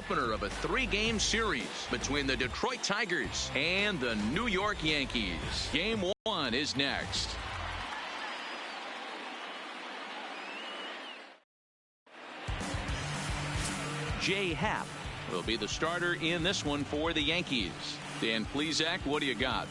opener of a 3-game series between the Detroit Tigers and the New York Yankees. Game 1 is next. Jay Happ will be the starter in this one for the Yankees. Dan Plesac, what do you got?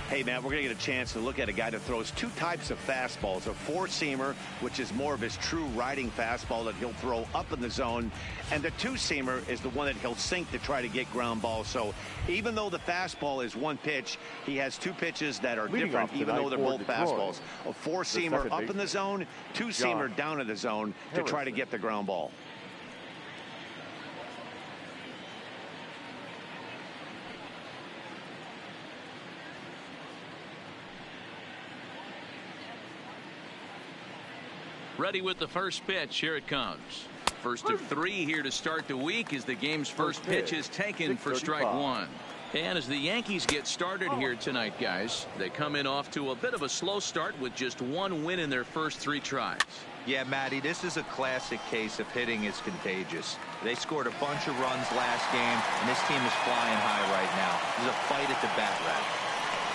Hey, Matt, we're going to get a chance to look at a guy that throws two types of fastballs. A four-seamer, which is more of his true riding fastball that he'll throw up in the zone. And the two-seamer is the one that he'll sink to try to get ground balls. So even though the fastball is one pitch, he has two pitches that are different, even though they're both fastballs. A four-seamer up in the zone, two-seamer down in the zone to try to get the ground ball. Ready with the first pitch. Here it comes. First of 3 here to start the week as the game's first pitch is taken for strike 1. And as the Yankees get started here tonight, guys, they come in off to a bit of a slow start with just 1 win in their first 3 tries. Yeah, Matty, this is a classic case of hitting is contagious. They scored a bunch of runs last game, and this team is flying high right now. There's a fight at the bat rack.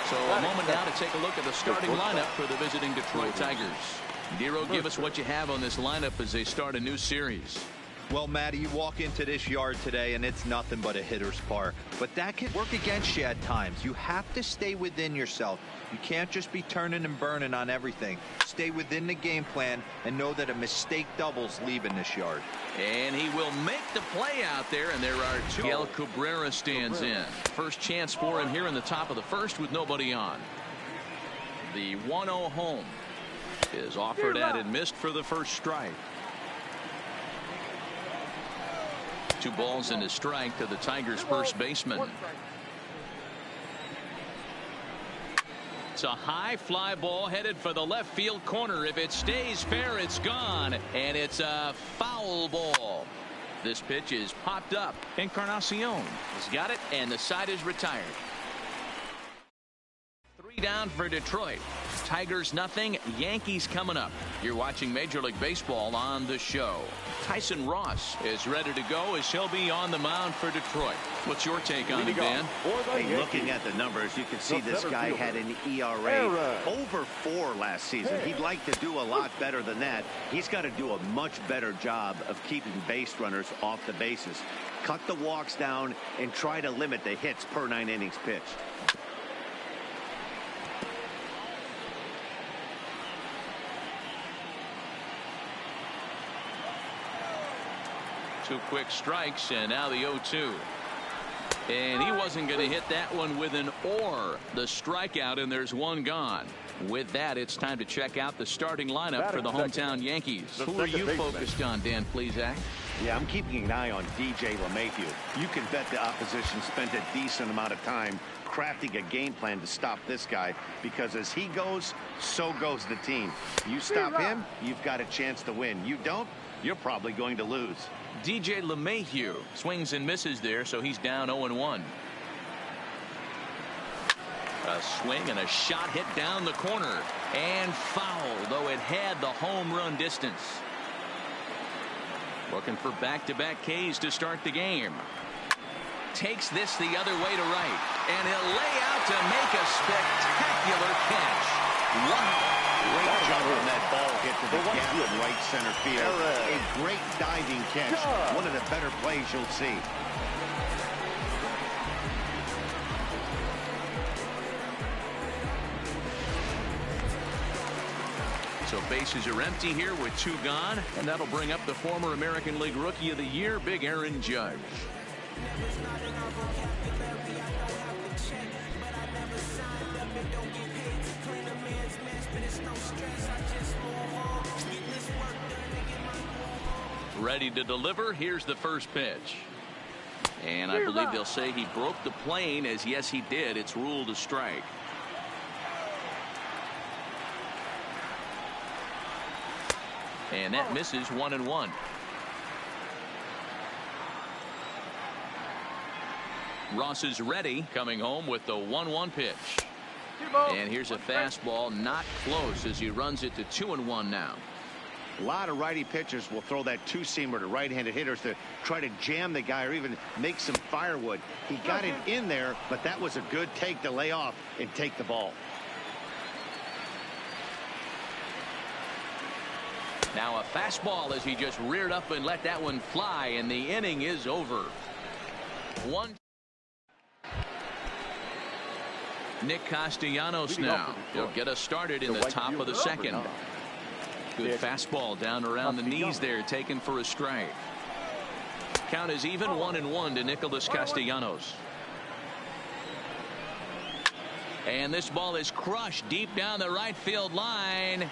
So a moment now to take a look at the starting lineup for the visiting Detroit Tigers. Nero, give us what you have on this lineup as they start a new series. Well, Matty, you walk into this yard today and it's nothing but a hitter's park. But that can work against you at times. You have to stay within yourself. You can't just be turning and burning on everything. Stay within the game plan and know that a mistake doubles leaving this yard. And he will make the play out there, and there are 2. Miguel Cabrera stands in. First chance for him here in the top of the first with nobody on. The 1-0 home is offered at and missed for the first strike. 2 balls and a strike to the Tigers' first baseman. It's a high fly ball headed for the left field corner. If it stays fair, it's gone, and it's a foul ball. This pitch is popped up. Encarnacion has got it, and the side is retired. 3 down for Detroit. Tigers nothing. Yankees coming up. You're watching Major League Baseball on the show. Tyson Ross is ready to go as he'll be on the mound for Detroit. What's your take on it, Dan? Hey, looking at the numbers, you can see this guy had an ERA over 4 last season. He'd like to do a lot better than that. He's got to do a much better job of keeping base runners off the bases. Cut the walks down and try to limit the hits per 9 innings pitched. 2 quick strikes, and now the 0-2. And he wasn't going to hit that one with an or. The strikeout, and there's 1 gone. With that, it's time to check out the starting lineup for the hometown Yankees. Who are you focused on, Dan Plesac? Yeah, I'm keeping an eye on DJ LeMahieu. You can bet the opposition spent a decent amount of time crafting a game plan to stop this guy, because as he goes, so goes the team. You stop him, you've got a chance to win. You don't, you're probably going to lose. DJ LeMahieu swings and misses there, so he's down 0-1. A swing and a shot hit down the corner, and foul, though it had the home run distance. Looking for back-to-back Ks to start the game. Takes this the other way to right, and he'll lay out to make a spectacular catch. Wow. Great job on that ball hit to the gap in right center field. A great diving catch. One of the better plays you'll see. So bases are empty here with 2 gone, and that'll bring up the former American League Rookie of the Year, Big Aaron Judge. Ready to deliver. Here's the first pitch. And I believe they'll say he broke the plane, as yes he did. It's ruled a strike. And that misses 1-1. Ross is ready, coming home with the 1-1 pitch. And here's a fastball not close as he runs it to 2-1 now. A lot of righty pitchers will throw that two-seamer to right-handed hitters to try to jam the guy or even make some firewood. He got it in there, but that was a good take to lay off and take the ball. Now a fastball as he just reared up and let that one fly, and the inning is over. Nick Castellanos now. He'll get us started in the top of the second. Good fastball down around the knees there, taken for a strike. Count is even 1-1 to Nicholas Castellanos. And this ball is crushed deep down the right field line.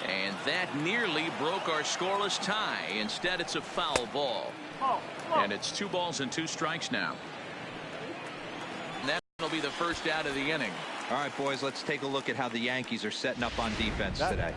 And that nearly broke our scoreless tie. Instead, it's a foul ball. And it's 2 balls and 2 strikes now. That'll be the first out of the inning. All right, boys, let's take a look at how the Yankees are setting up on defense today.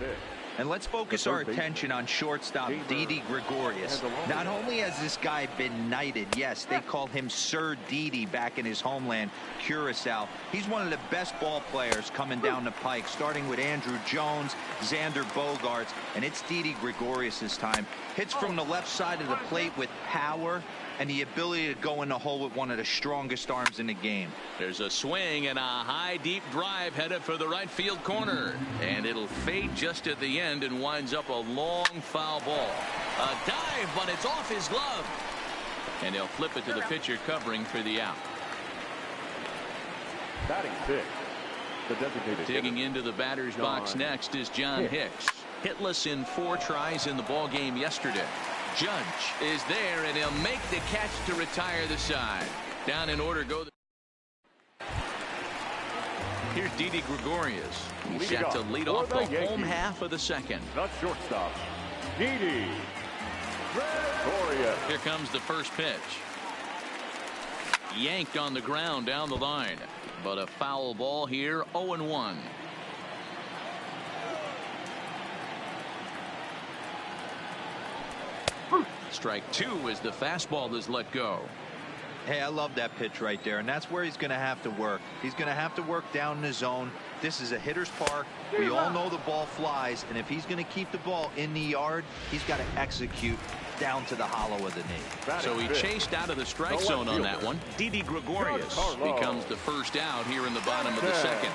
And let's focus our attention on shortstop Didi Gregorius. Not only has this guy been knighted, yes, they call him Sir Didi back in his homeland, Curacao. He's one of the best ball players coming down the pike, starting with Andrew Jones, Xander Bogaerts, and it's Didi Gregorius' time. Hits from the left side of the plate with power and the ability to go in the hole with one of the strongest arms in the game. There's a swing and a high deep drive headed for the right field corner, and it'll fade just at the end and winds up a long foul ball. A dive, but it's off his glove, and he'll flip it to the pitcher covering for the out. Batting 6, the designated digging into the batter's box next is John Hicks. Hitless in 4 tries in the ball game yesterday. Judge is there, and he'll make the catch to retire the side. Down in order go. Here's Didi Gregorius. He's set to lead off the home half of the second. The shortstop, Didi Gregorius. Here comes the first pitch. Yanked on the ground down the line, but a foul ball here. 0-1. Strike 2 as the fastball is let go. Hey, I love that pitch right there, and that's where he's going to have to work. He's going to have to work down in the zone. This is a hitter's park. We all know the ball flies, and if he's going to keep the ball in the yard, he's got to execute down to the hollow of the knee. So he chased out of the strike zone on that one. Didi Gregorius becomes the first out here in the bottom of the second.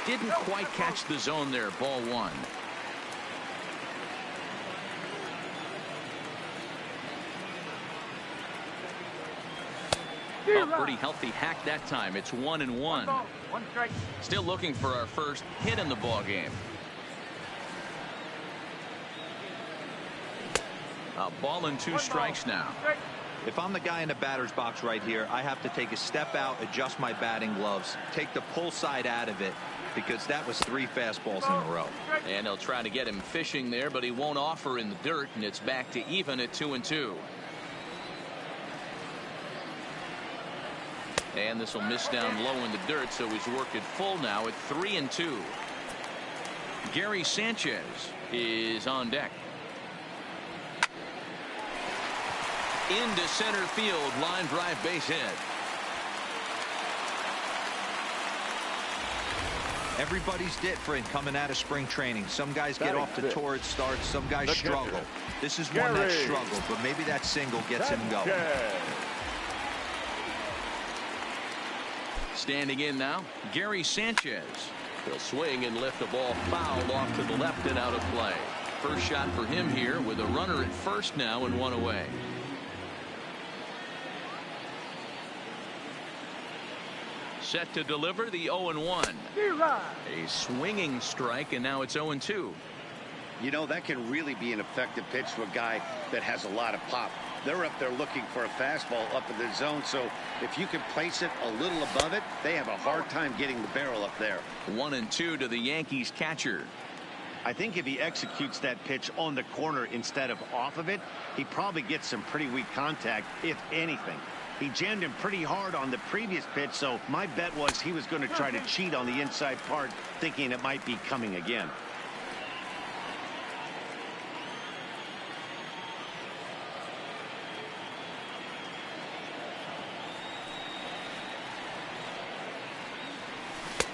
Didn't quite catch the zone there. Ball 1. A pretty healthy hack that time. It's 1-1. Still looking for our first hit in the ball game. A ball and 2 strikes now. If I'm the guy in the batter's box right here, I have to take a step out, adjust my batting gloves, take the pull side out of it, because that was 3 fastballs in a row. And they'll try to get him fishing there, but he won't offer in the dirt, and it's back to even at 2-2. And this will miss down low in the dirt, so he's worked it full now at 3-2. Gary Sanchez is on deck. Into center field, line drive, base hit. Everybody's different coming out of spring training. Some guys get off to torrid starts, some guys struggle. This is one that struggled, but maybe that single gets him going. Standing in now, Gary Sanchez. He'll swing and lift the ball foul off to the left and out of play. First shot for him here with a runner at first now and 1 away. Set to deliver the 0-1. A swinging strike, and now it's 0-2. You know, that can really be an effective pitch to a guy that has a lot of pop. They're up there looking for a fastball up in the zone, so if you can place it a little above it, they have a hard time getting the barrel up there. 1-2 to the Yankees catcher. I think if he executes that pitch on the corner instead of off of it, he probably gets some pretty weak contact, if anything. He jammed him pretty hard on the previous pitch, so my bet was he was going to try to cheat on the inside part, thinking it might be coming again.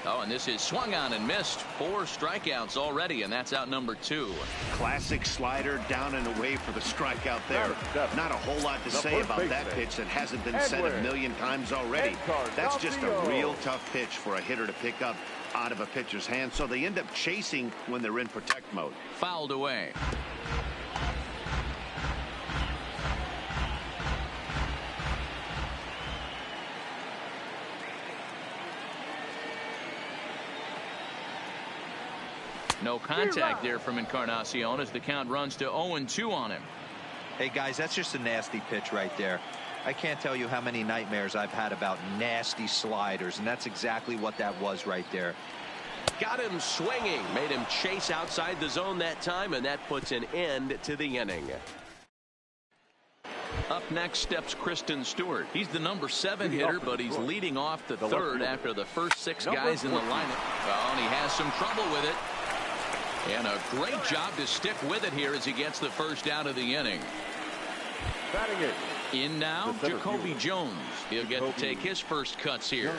Oh, and this is swung on and missed. 4 strikeouts already, and that's out number 2. Classic slider down and away for the strikeout there. Not a whole lot to say about that pitch that hasn't been said a million times already. That's just a real tough pitch for a hitter to pick up out of a pitcher's hand, so they end up chasing when they're in protect mode. Fouled away. No contact there from Encarnacion as the count runs to 0-2 on him. Hey, guys, that's just a nasty pitch right there. I can't tell you how many nightmares I've had about nasty sliders, and that's exactly what that was right there. Got him swinging, made him chase outside the zone that time, and that puts an end to the inning. Up next steps Kristen Stewart. He's the number 7 hitter, but he's leading off the third after the first 6 guys in the lineup. Well, and he has some trouble with it. And a great job to stick with it here as he gets the first out of the inning. In now, Jacoby Jones. He'll get to take his first cuts here.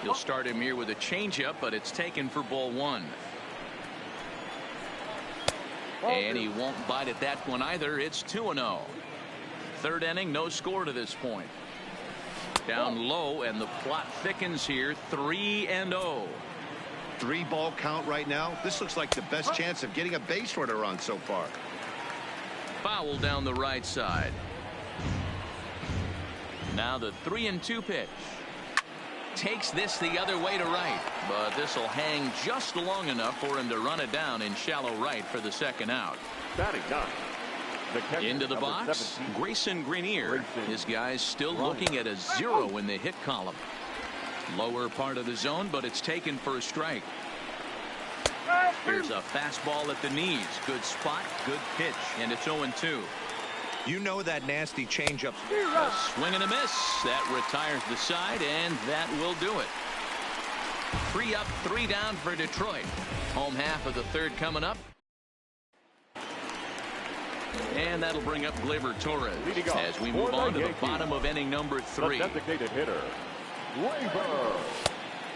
He'll start him here with a changeup, but it's taken for ball 1. And he won't bite at that one either. It's 2-0. Third inning, no score to this point. Down low, and the plot thickens here. 3-0. 3-ball count right now. This looks like the best chance of getting a base runner on so far. Foul down the right side. Now the 3-2 pitch. Takes this the other way to right, but this will hang just long enough for him to run it down in shallow right for the second out. Into the box, Grayson Grenier. His guy's still looking at a 0 in the hit column. Lower part of the zone, but it's taken for a strike. Here's a fastball at the knees. Good spot, good pitch, and it's 0-2. You know that nasty changeup. A swing and a miss. That retires the side, and that will do it. 3 up, 3 down for Detroit. Home half of the third coming up. And that'll bring up Gleyber Torres as we move on to the bottom of inning number 3. The designated hitter,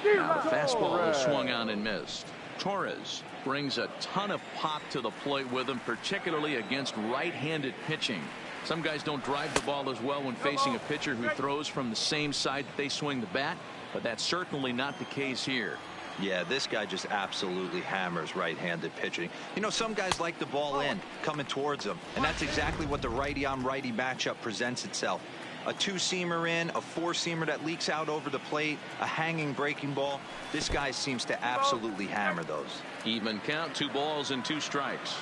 Now the fastball is swung on and missed. Torres brings a ton of pop to the plate with him, particularly against right-handed pitching. Some guys don't drive the ball as well when facing a pitcher who throws from the same side that they swing the bat, but that's certainly not the case here. Yeah, this guy just absolutely hammers right-handed pitching. You know, some guys like the ball in, coming towards them, and that's exactly what the righty-on-righty matchup presents itself. A 2-seamer in, a 4-seamer that leaks out over the plate, a hanging breaking ball. This guy seems to absolutely hammer those. Even count, 2 balls and 2 strikes.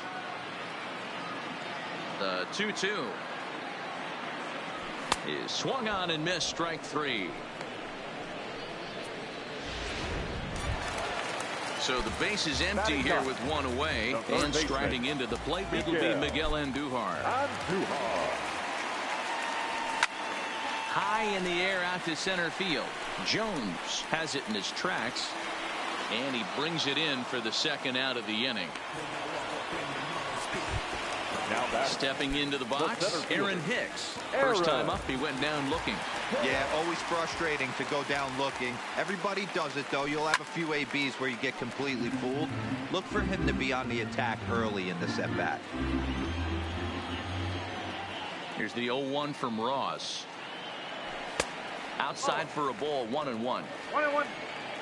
The 2-2 is swung on and missed, strike 3. So the base is empty here with 1 away, and striding into the plate, it'll be Miguel Andujar. High in the air out to center field. Jones has it in his tracks, and he brings it in for the second out of the inning. Stepping into the box, Aaron Hicks. First time up, he went down looking. Yeah, always frustrating to go down looking. Everybody does it, though. You'll have a few ABs where you get completely fooled. Look for him to be on the attack early in this at-bat. Here's the 0-1 from Ross. Outside for a ball, 1-1.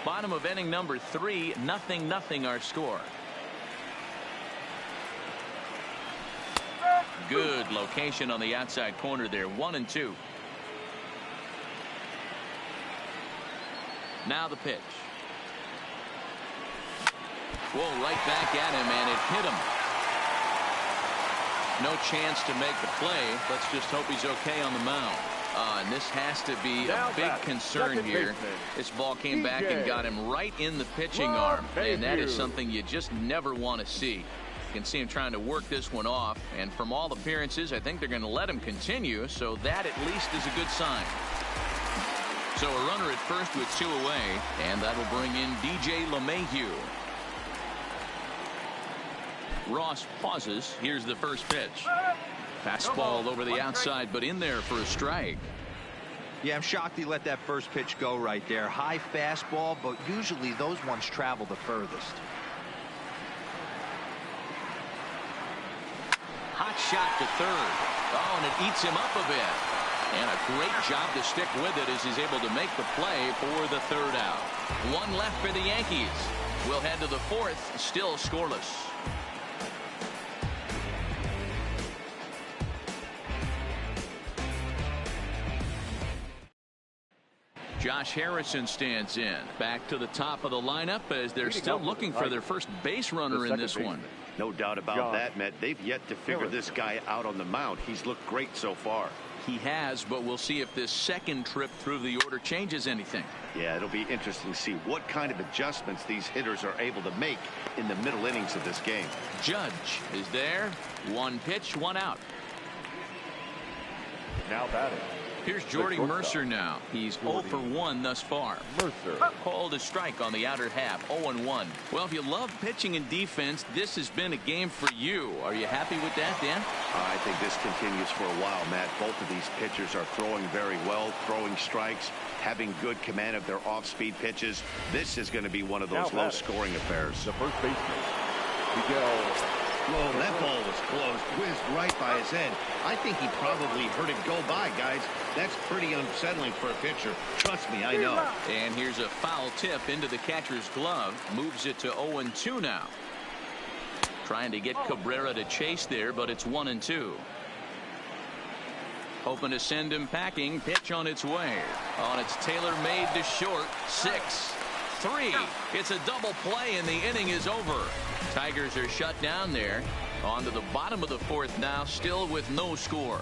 Bottom of inning number 3, 0-0 our score. Good location on the outside corner there, 1-2. Now the pitch. Whoa, right back at him, and it hit him. No chance to make the play. Let's just hope he's okay on the mound. And this has to be a big concern here. This ball came back and got him right in the pitching arm, and that is something you just never want to see. You can see him trying to work this one off, and from all appearances, I think they're going to let him continue, so that at least is a good sign. So a runner at first with 2 away, and that'll bring in DJ LeMahieu. Ross pauses. Here's the first pitch. Fastball over the outside, but in there for a strike. Yeah, I'm shocked he let that first pitch go right there. High fastball, but usually those ones travel the furthest. Hot shot to third. Oh, and it eats him up a bit. And a great job to stick with it as he's able to make the play for the third out. One left for the Yankees. We'll head to the fourth, still scoreless. Josh Harrison stands in. Back to the top of the lineup as they're still looking for their first base runner in this one. No doubt about that, Matt. They've yet to figure this guy out on the mound. He's looked great so far. He has, but we'll see if this second trip through the order changes anything. Yeah, it'll be interesting to see what kind of adjustments these hitters are able to make in the middle innings of this game. Judge is there. One pitch, one out. Now batting. Here's Jordy Mercer now. He's 0 for 1 thus far. Mercer. Called a strike on the outer half, 0-1. Well, if you love pitching and defense, this has been a game for you. Are you happy with that, Dan? I think this continues for a while, Matt. Both of these pitchers are throwing very well, throwing strikes, having good command of their off-speed pitches. This is going to be one of those low-scoring affairs. The first baseman, Miguel. Whoa, that ball was close, whizzed right by his head. I think he probably heard it go by, guys. That's pretty unsettling for a pitcher. Trust me, I know. And here's a foul tip into the catcher's glove. Moves it to 0-2 now. Trying to get Cabrera to chase there, but it's 1-2. Hoping to send him packing. Pitch on its way. On its tailor-made to short. 6-3. It's a double play, and the inning is over. Tigers are shut down there. On to the bottom of the fourth now, still with no score.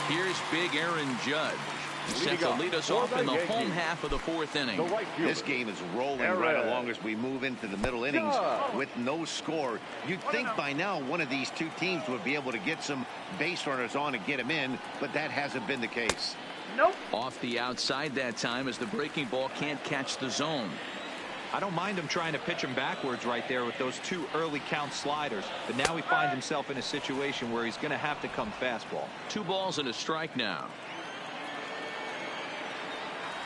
Here's big Aaron Judge. Set to lead us off in the home half of the fourth inning. This game is rolling right along as we move into the middle innings with no score. You'd think by now one of these two teams would be able to get some base runners on and get them in, but that hasn't been the case. Nope. Off the outside that time as the breaking ball can't catch the zone. I don't mind him trying to pitch him backwards right there with those two early count sliders, but now he finds himself in a situation where he's going to have to come fastball. 2 balls and a strike now.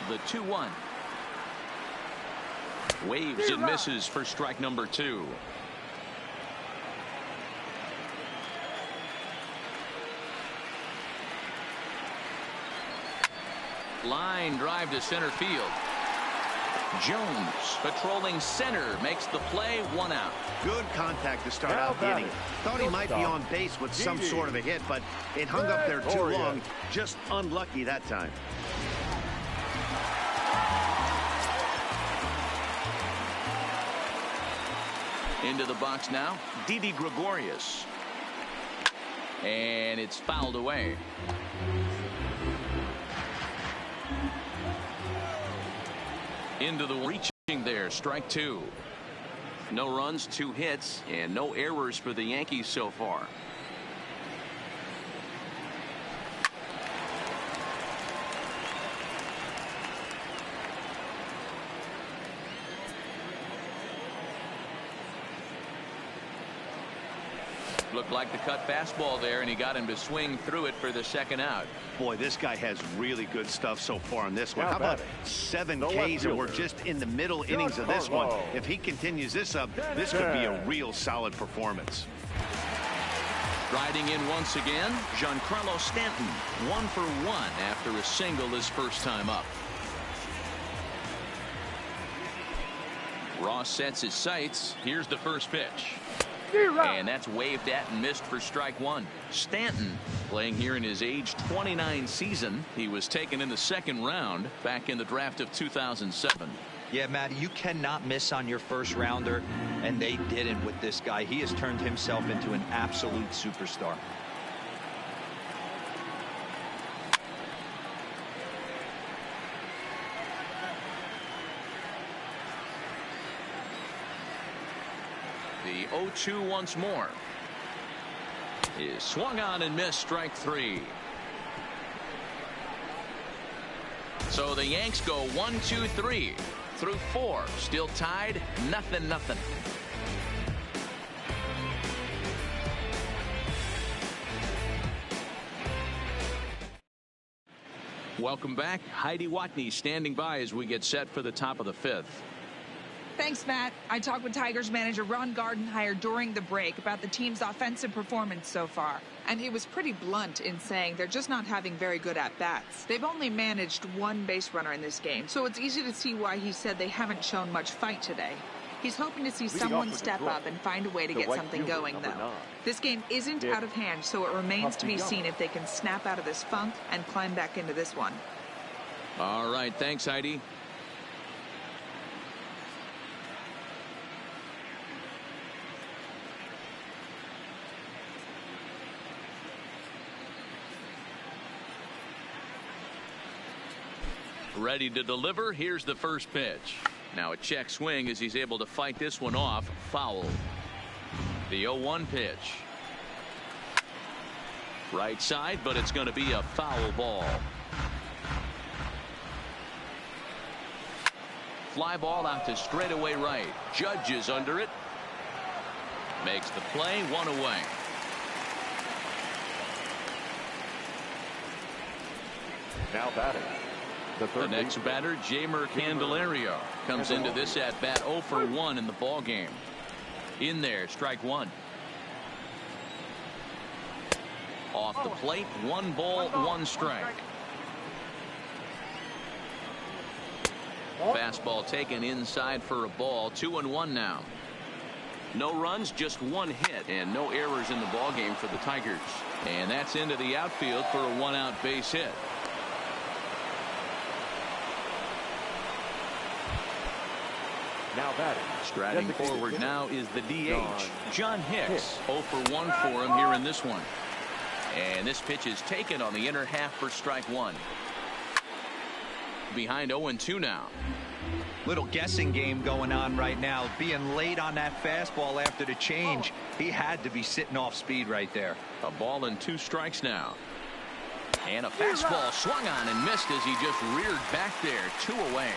The 2-1. Waves and misses for strike number 2. Line drive to center field. Jones patrolling center makes the play, 1 out. Good contact to start out the inning. Thought he might be on base with some sort of a hit, but it hung up there too long. Just unlucky that time. Into the box now, Didi Gregorius. And it's fouled away. Into the reaching there, strike 2. No runs, 2 hits, and no errors for the Yankees so far. Looked like the cut fastball there, and he got him to swing through it for the second out. Boy, this guy has really good stuff so far in this one. How about 7 Ks, and we're just in the middle innings of this one. If he continues this up, this could be a real solid performance. Riding in once again, Giancarlo Stanton, 1 for 1 after a single his first time up. Ross sets his sights. Here's the first pitch. And that's waved at and missed for strike 1. Stanton playing here in his age 29 season. He was taken in the 2nd round back in the draft of 2007. Yeah, Matty, you cannot miss on your first rounder, and they didn't with this guy. He has turned himself into an absolute superstar. The 0-2 once more. Is swung on and missed, strike 3. So the Yanks go 1, 2, 3 through 4. Still tied, 0-0. Welcome back. Heidi Watney standing by as we get set for the top of the fifth. Thanks, Matt. I talked with Tigers manager Ron Gardenhire during the break about the team's offensive performance so far. And he was pretty blunt in saying they're just not having very good at-bats. They've only managed one base runner in this game, so it's easy to see why he said they haven't shown much fight today. He's hoping to see someone step up and find a way to get something going, though. This game isn't out of hand, so it remains to be seen if they can snap out of this funk and climb back into this one. All right, thanks, Heidi. Ready to deliver. Here's the first pitch. Now a check swing as he's able to fight this one off. Foul. The 0-1 pitch. Right side, but it's going to be a foul ball. Fly ball out to straightaway right. Judge is under it. Makes the play, one away. Now batting. The next batter, Jamer Candelario, comes into this at bat 0 for 1 in the ball game. In there, strike one. Off the plate, 1 ball, 1 strike. Fastball taken inside for a ball. 2-1 now. No runs, just 1 hit, and no errors in the ball game for the Tigers. And that's into the outfield for a 1-out base hit. Now batting. Striding forward now is the DH, John Hicks. 0 for 1 for him here in this one. And this pitch is taken on the inner half for strike one. Behind 0-2 now. Little guessing game going on right now. Being late on that fastball after the change. He had to be sitting off speed right there. A ball and 2 strikes now. And a fastball swung on and missed as he just reared back there. 2 away.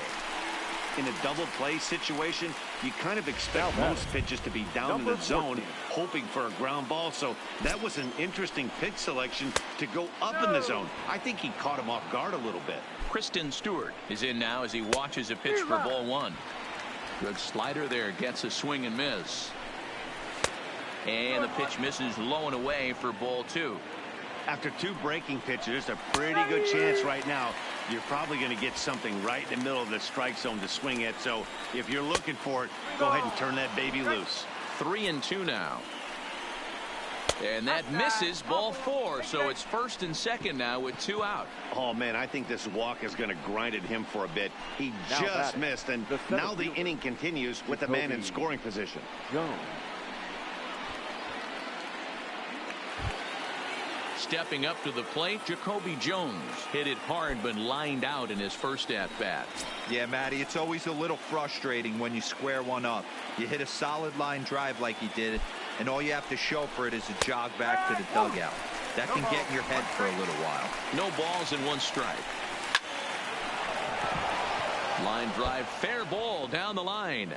In a double play situation, you kind of expect most pitches to be down in the zone, hoping for a ground ball. So that was an interesting pitch selection to go up in the zone. I think he caught him off guard a little bit. Kristen Stewart is in now as he watches a pitch for ball 1. Good slider there, gets a swing and miss. And the pitch misses low and away for ball 2. After 2 breaking pitches, a pretty good chance right now. You're probably going to get something right in the middle of the strike zone to swing at. So if you're looking for it, go ahead and turn that baby loose. 3-2 now. And that misses ball 4. So it's first and second now with 2 out. Oh, man, I think this walk is going to grind at him for a bit. He just missed, and now the inning continues with a man in scoring position. Stepping up to the plate, Jacoby Jones hit it hard but lined out in his first at bat. Yeah, Matty, it's always a little frustrating when you square one up. You hit a solid line drive like he did, and all you have to show for it is a jog back to the dugout. That can get in your head for a little while. No balls and 1 strike. Line drive, fair ball down the line.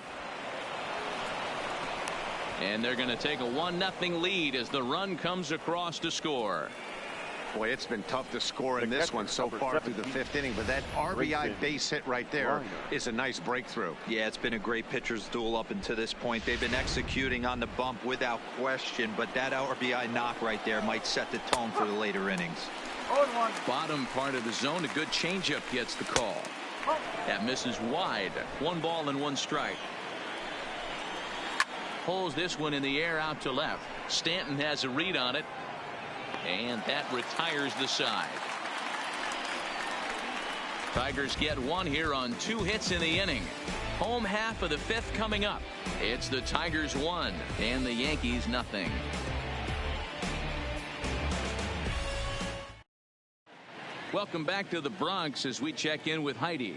And they're going to take a 1-0 lead as the run comes across to score. Boy, it's been tough to score in this one so far through the 5th inning, but that RBI base hit right there is a nice breakthrough. Yeah, it's been a great pitcher's duel up until this point. They've been executing on the bump without question, but that RBI knock right there might set the tone for the later innings. Bottom part of the zone, a good changeup gets the call. That misses wide. 1 ball and 1 strike. Pulls this one in the air out to left. Stanton has a read on it, and that retires the side. Tigers get 1 here on 2 hits in the inning. Home half of the 5th coming up. It's the Tigers 1 and the Yankees nothing. Welcome back to the Bronx as we check in with Heidi.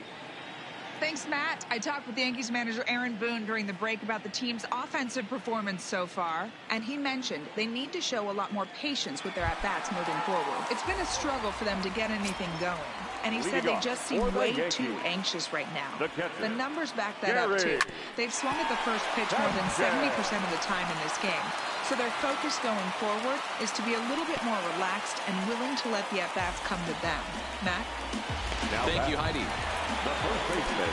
Thanks, Matt. I talked with Yankees manager Aaron Boone during the break about the team's offensive performance so far, and he mentioned they need to show a lot more patience with their at-bats moving forward. It's been a struggle for them to get anything going, and he said they just seem way too anxious right now. The numbers back that up, too. They've swung at the first pitch more than 70% of the time in this game. So their focus going forward is to be a little bit more relaxed and willing to let the at-bats come to them. Matt? Thank you, Heidi. The first baseman,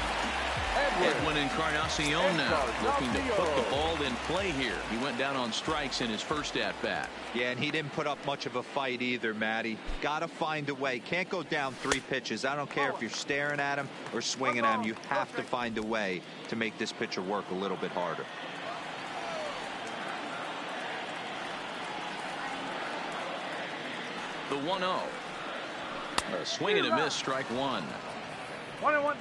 Edwin Encarnacion now looking to put the ball in play here. He went down on strikes in his first at-bat. Yeah, and he didn't put up much of a fight either, Matty. Got to find a way. Can't go down 3 pitches. I don't care if you're staring at him or swinging at him. You have to find a way to make this pitcher work a little bit harder. The 1-0. A swing and a miss, strike 1. 1-1.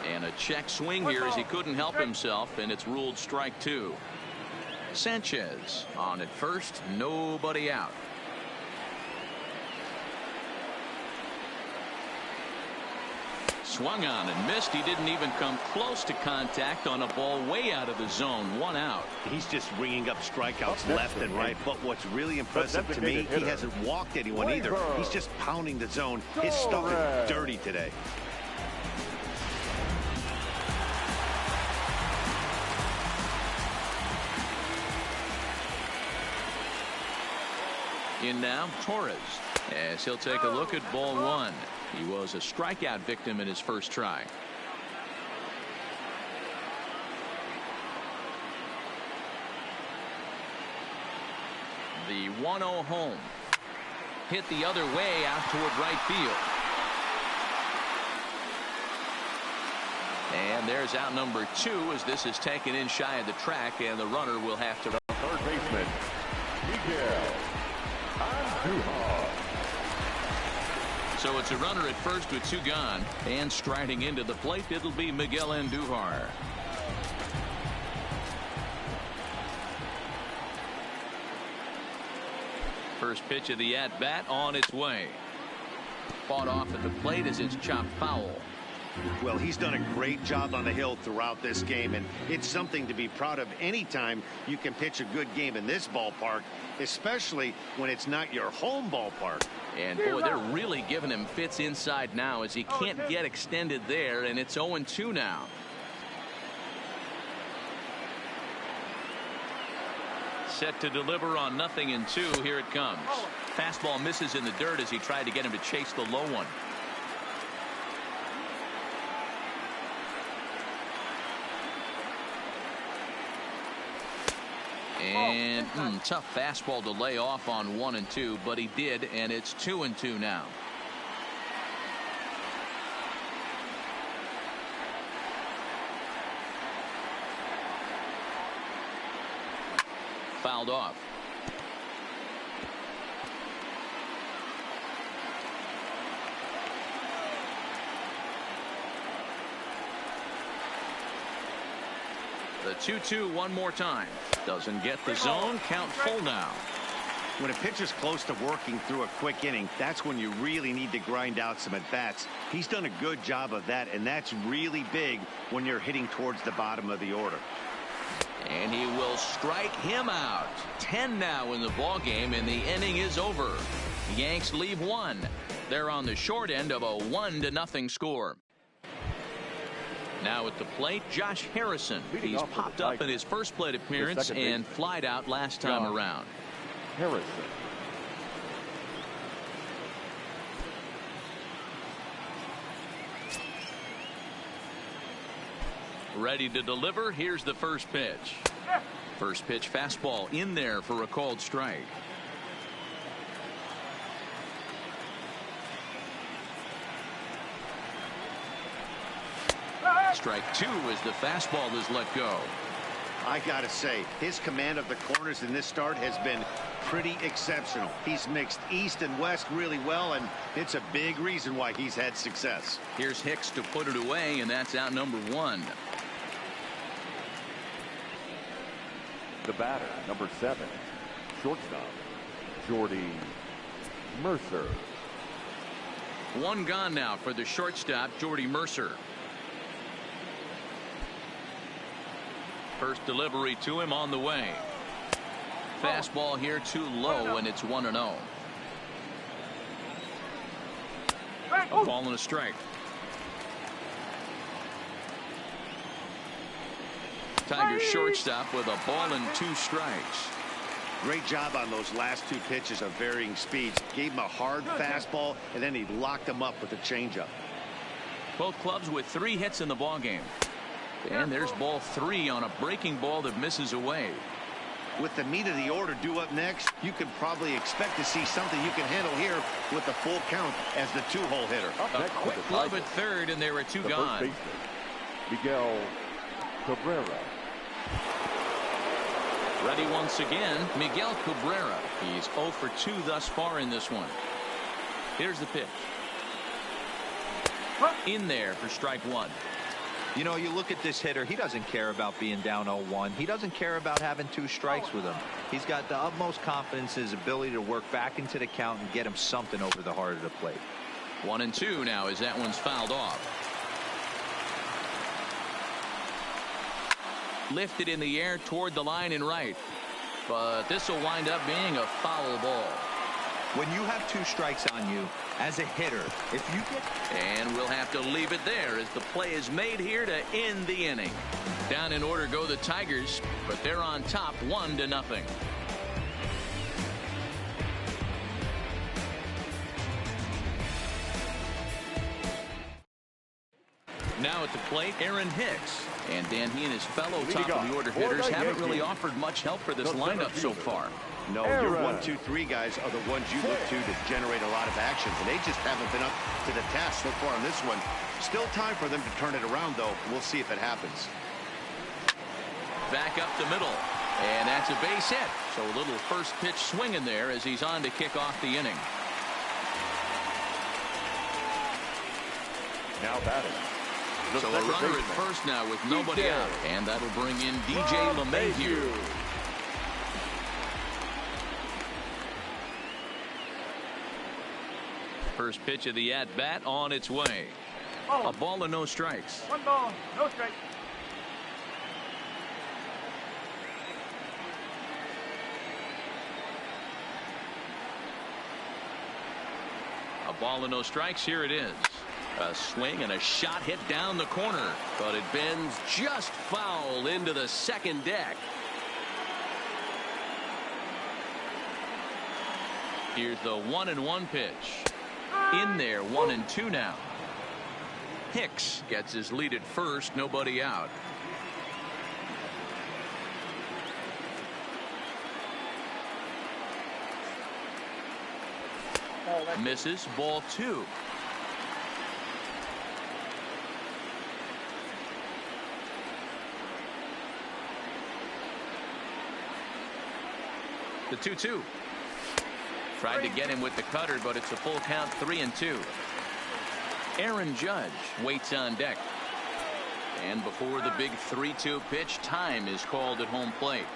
And a check swing here as he couldn't help himself, and it's ruled strike 2. Sanchez on at first, nobody out. Swung on and missed. He didn't even come close to contact on a ball way out of the zone. 1 out. He's just ringing up strikeouts left and right. But what's really impressive to me, he hasn't walked anyone either. He's just pounding the zone. His stuff is dirty today. In now, Torres, as he'll take a look at ball 1. He was a strikeout victim in his first try. The 1-0 home. Hit the other way out toward right field. And there's out number 2 as this is taken in shy of the track, and the runner will have to. Third baseman, Miguel. So it's a runner at first with 2 gone, and striding into the plate, it'll be Miguel Andujar. First pitch of the at-bat on its way. Fought off at the plate as it's chopped foul. Well, he's done a great job on the hill throughout this game, and it's something to be proud of anytime you can pitch a good game in this ballpark, especially when it's not your home ballpark. And boy, they're really giving him fits inside now as he can't get extended there, and it's 0-2 now. Set to deliver on 0-2. Here it comes. Fastball misses in the dirt as he tried to get him to chase the low one. And tough fastball to lay off on 1 and 2, but he did, and it's 2-2 now. Fouled off. The 2-2 one more time. Doesn't get the zone. Count full now. When a pitcher's close to working through a quick inning, that's when you really need to grind out some at-bats. He's done a good job of that, and that's really big when you're hitting towards the bottom of the order. And he will strike him out. 10 now in the ball game, and the inning is over. Yanks leave 1. They're on the short end of a 1-0 score. Now at the plate, Josh Harrison. He's popped up in his first plate appearance and flied out last time around. Harrison. Ready to deliver. Here's the first pitch. First pitch fastball in there for a called strike. Strike 2 as the fastball is let go. I gotta say, his command of the corners in this start has been pretty exceptional. He's mixed east and west really well, and it's a big reason why he's had success. Here's Hicks to put it away, and that's out number 1. The batter, number 7, shortstop, Jordy Mercer. 1 gone now for the shortstop, Jordy Mercer. First delivery to him on the way. Fastball here too low, and it's 1-0. A ball and a strike. Tigers shortstop with a ball and 2 strikes. Great job on those last 2 pitches of varying speeds. Gave him a hard fastball, and then he locked him up with a changeup. Both clubs with 3 hits in the ballgame. And there's ball 3 on a breaking ball that misses away. With the meat of the order due up next, you can probably expect to see something you can handle here with the full count as the 2-hole hitter. A quick glove at third, and there are 2 gone. Miguel Cabrera. Ready once again, Miguel Cabrera. He's 0 for 2 thus far in this one. Here's the pitch. In there for strike 1. You know, you look at this hitter, he doesn't care about being down 0-1. He doesn't care about having 2 strikes with him. He's got the utmost confidence in his ability to work back into the count and get him something over the heart of the plate. 1-2 now as that one's fouled off. Lifted in the air toward the line and right. But this will wind up being a foul ball. When you have 2 strikes on you as a hitter, if you get... And we'll have to leave it there as the play is made here to end the inning. Down in order go the Tigers, but they're on top 1-0. Now at the plate, Aaron Hicks. And Dan, he and his fellow top-of-the-order hitters haven't really offered much help for this lineup so far. No, your 1, 2, 3 guys are the ones you look to generate a lot of action, and they just haven't been up to the task so far on this one. Still time for them to turn it around, though. We'll see if it happens. Back up the middle, and that's a base hit. So a little first pitch swing in there as he's on to kick off the inning. Now batting. So a runner at first now with nobody out, and that'll bring in DJ LeMahieu. First pitch of the at-bat on its way. A ball and no strikes. 1 ball, no strike. A ball and no strikes. Here it is. A swing and a shot hit down the corner, but it bends just foul into the second deck. Here's the 1-1 pitch. In there, 1-2 now. Hicks gets his lead at first, nobody out. Misses, ball 2. The 2-2. Tried to get him with the cutter, but it's a full count, 3-2. Aaron Judge waits on deck. And before the big 3-2 pitch, time is called at home plate.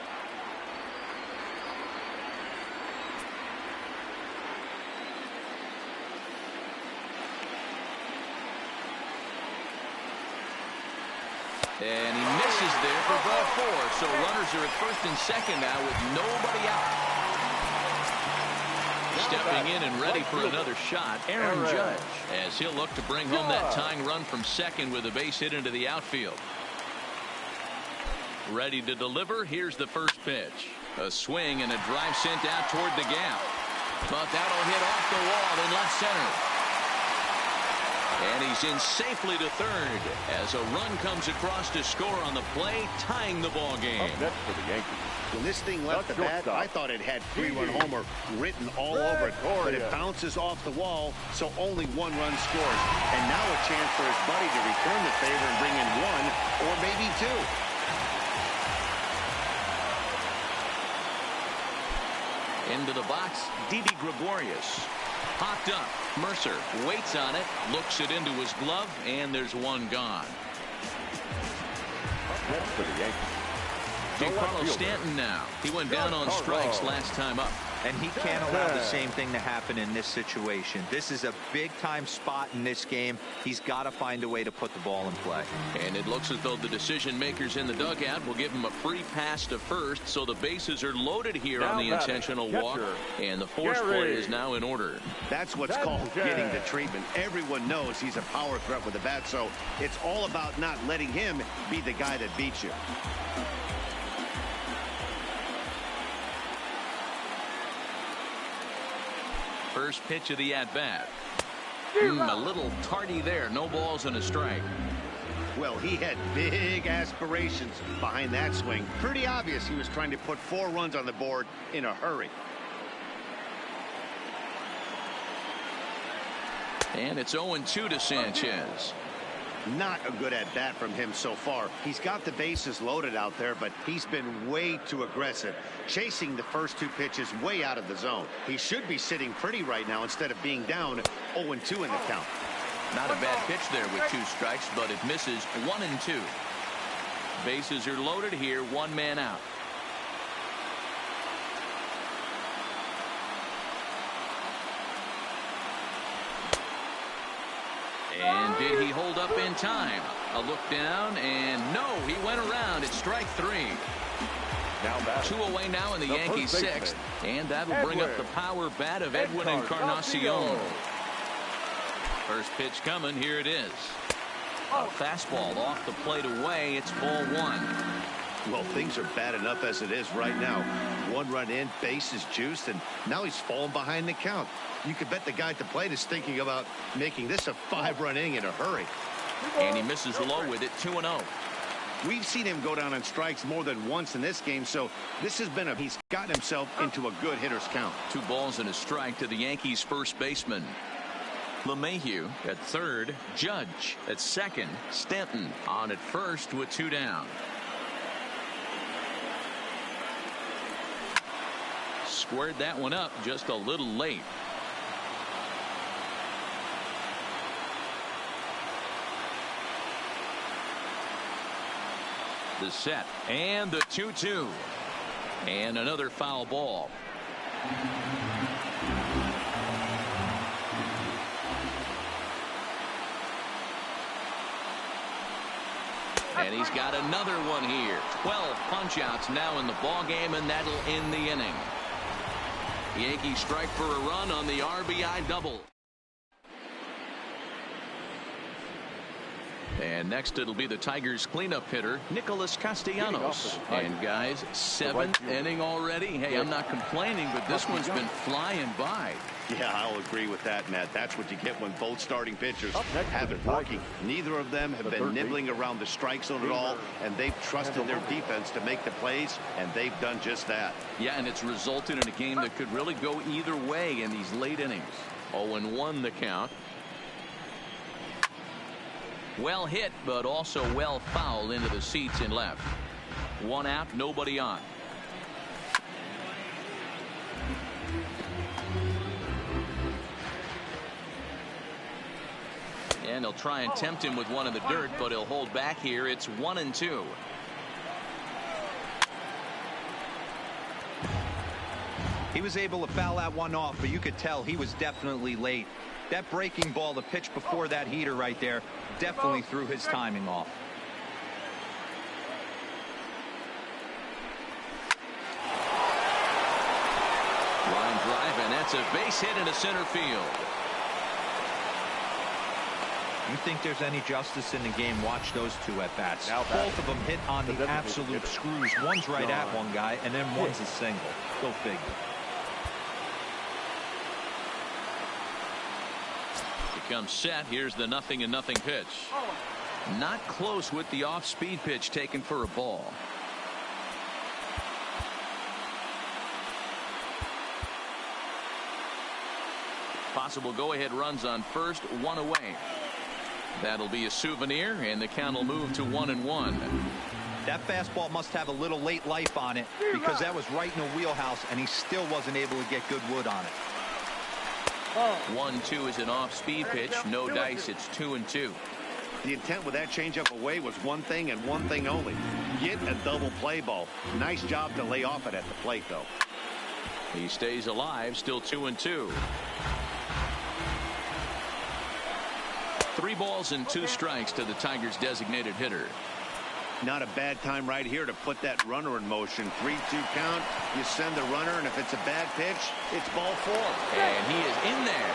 And he misses there for ball 4. So runners are at first and second now with nobody out. Stepping in and ready for another shot, Aaron Judge, as he'll look to bring home that tying run from second with a base hit into the outfield. Ready to deliver. Here's the first pitch. A swing and a drive sent out toward the gap. But that'll hit off the wall in left center. And he's in safely to third as a run comes across to score on the play, tying the ball game. Next for the Yankees. When this thing left the bat, I thought it had 3-run homer written all over it, but it bounces off the wall, so only 1 run scores. And now a chance for his buddy to return the favor and bring in 1 or maybe 2. Into the box, Didi Gregorius. Popped up. Mercer waits on it, looks it into his glove, and there's 1 gone. Next for the Yankees. Giancarlo Stanton now. He went down on strikes last time up. And he can't allow the same thing to happen in this situation. This is a big-time spot in this game. He's got to find a way to put the ball in play. And it looks as though the decision makers in the dugout will give him a free pass to first, so the bases are loaded here on the intentional walk, and the force play is now in order. That's what's called getting the treatment. Everyone knows he's a power threat with the bat, so it's all about not letting him be the guy that beats you. First pitch of the at-bat. A little tardy there. No balls and a strike. Well, he had big aspirations behind that swing. Pretty obvious he was trying to put 4 runs on the board in a hurry. And it's 0-2 to Sanchez. Not a good at-bat from him so far. He's got the bases loaded out there, but he's been way too aggressive, chasing the first 2 pitches way out of the zone. He should be sitting pretty right now instead of being down 0-2 in the count. Not a bad pitch there with 2 strikes, but it misses 1-2. Bases are loaded here, 1 man out. And did he hold up in time? A look down, and no, he went around. It's strike 3. Now 2 away now in the Yankees' 6th, and that'll bring up the power bat of Edwin Encarnacion. First pitch coming. Here it is. A fastball off the plate away. It's ball 1. Well, things are bad enough as it is right now. 1 run in, bases juiced, and now he's falling behind the count. You could bet the guy at the plate is thinking about making this a 5-run inning in a hurry. And he misses low with it, 2-0. We've seen him go down on strikes more than once in this game, so this has been he's gotten himself into a good hitter's count. 2 balls and a strike to the Yankees' first baseman. LeMahieu at third, Judge at second, Stanton on at first with 2 down. Squared that one up just a little late. The set and the 2-2 and another foul ball. And he's got another one here. 12 punch-outs now in the ball game, and that'll end the inning. Yankees strike for a run on the RBI double. And next it'll be the Tigers cleanup hitter, Nicholas Castellanos. And guys, 7th inning already. Hey, I'm not complaining, but this one's been flying by. Yeah, I'll agree with that, Matt. That's what you get when both starting pitchers have it working. Neither of them have been nibbling around the strike zone at all, and they've trusted their defense to make the plays, and they've done just that. Yeah, and it's resulted in a game that could really go either way in these late innings. 0-1 the count. Well hit, but also well fouled into the seats in left. 1 out, nobody on. And they'll try and tempt him with one in the dirt, but he'll hold back here. It's 1-2. He was able to foul that one off, but you could tell he was definitely late. That breaking ball, the pitch before that heater right there, definitely threw his timing off. Line drive, and that's a base hit into center field. You think there's any justice in the game? Watch those 2 at bats. Both of them hit on the absolute screws. One's right at one guy, and then one's a single. Go figure. Comes set. Here's the 0-0 pitch. Not close with the off-speed pitch taken for a ball. Possible go-ahead runs on first, 1 away. That'll be a souvenir, and the count will move to 1-1. That fastball must have a little late life on it, because that was right in the wheelhouse, and he still wasn't able to get good wood on it. 1-2 is an off-speed pitch. No dice. It's 2-2. The intent with that changeup away was one thing and one thing only. Get a double play ball. Nice job to lay off it at the plate, though. He stays alive, still 2-2. 3 balls and 2 strikes to the Tigers' designated hitter. Not a bad time right here to put that runner in motion. 3-2 count. You send the runner, and if it's a bad pitch, it's ball 4. And he is in there.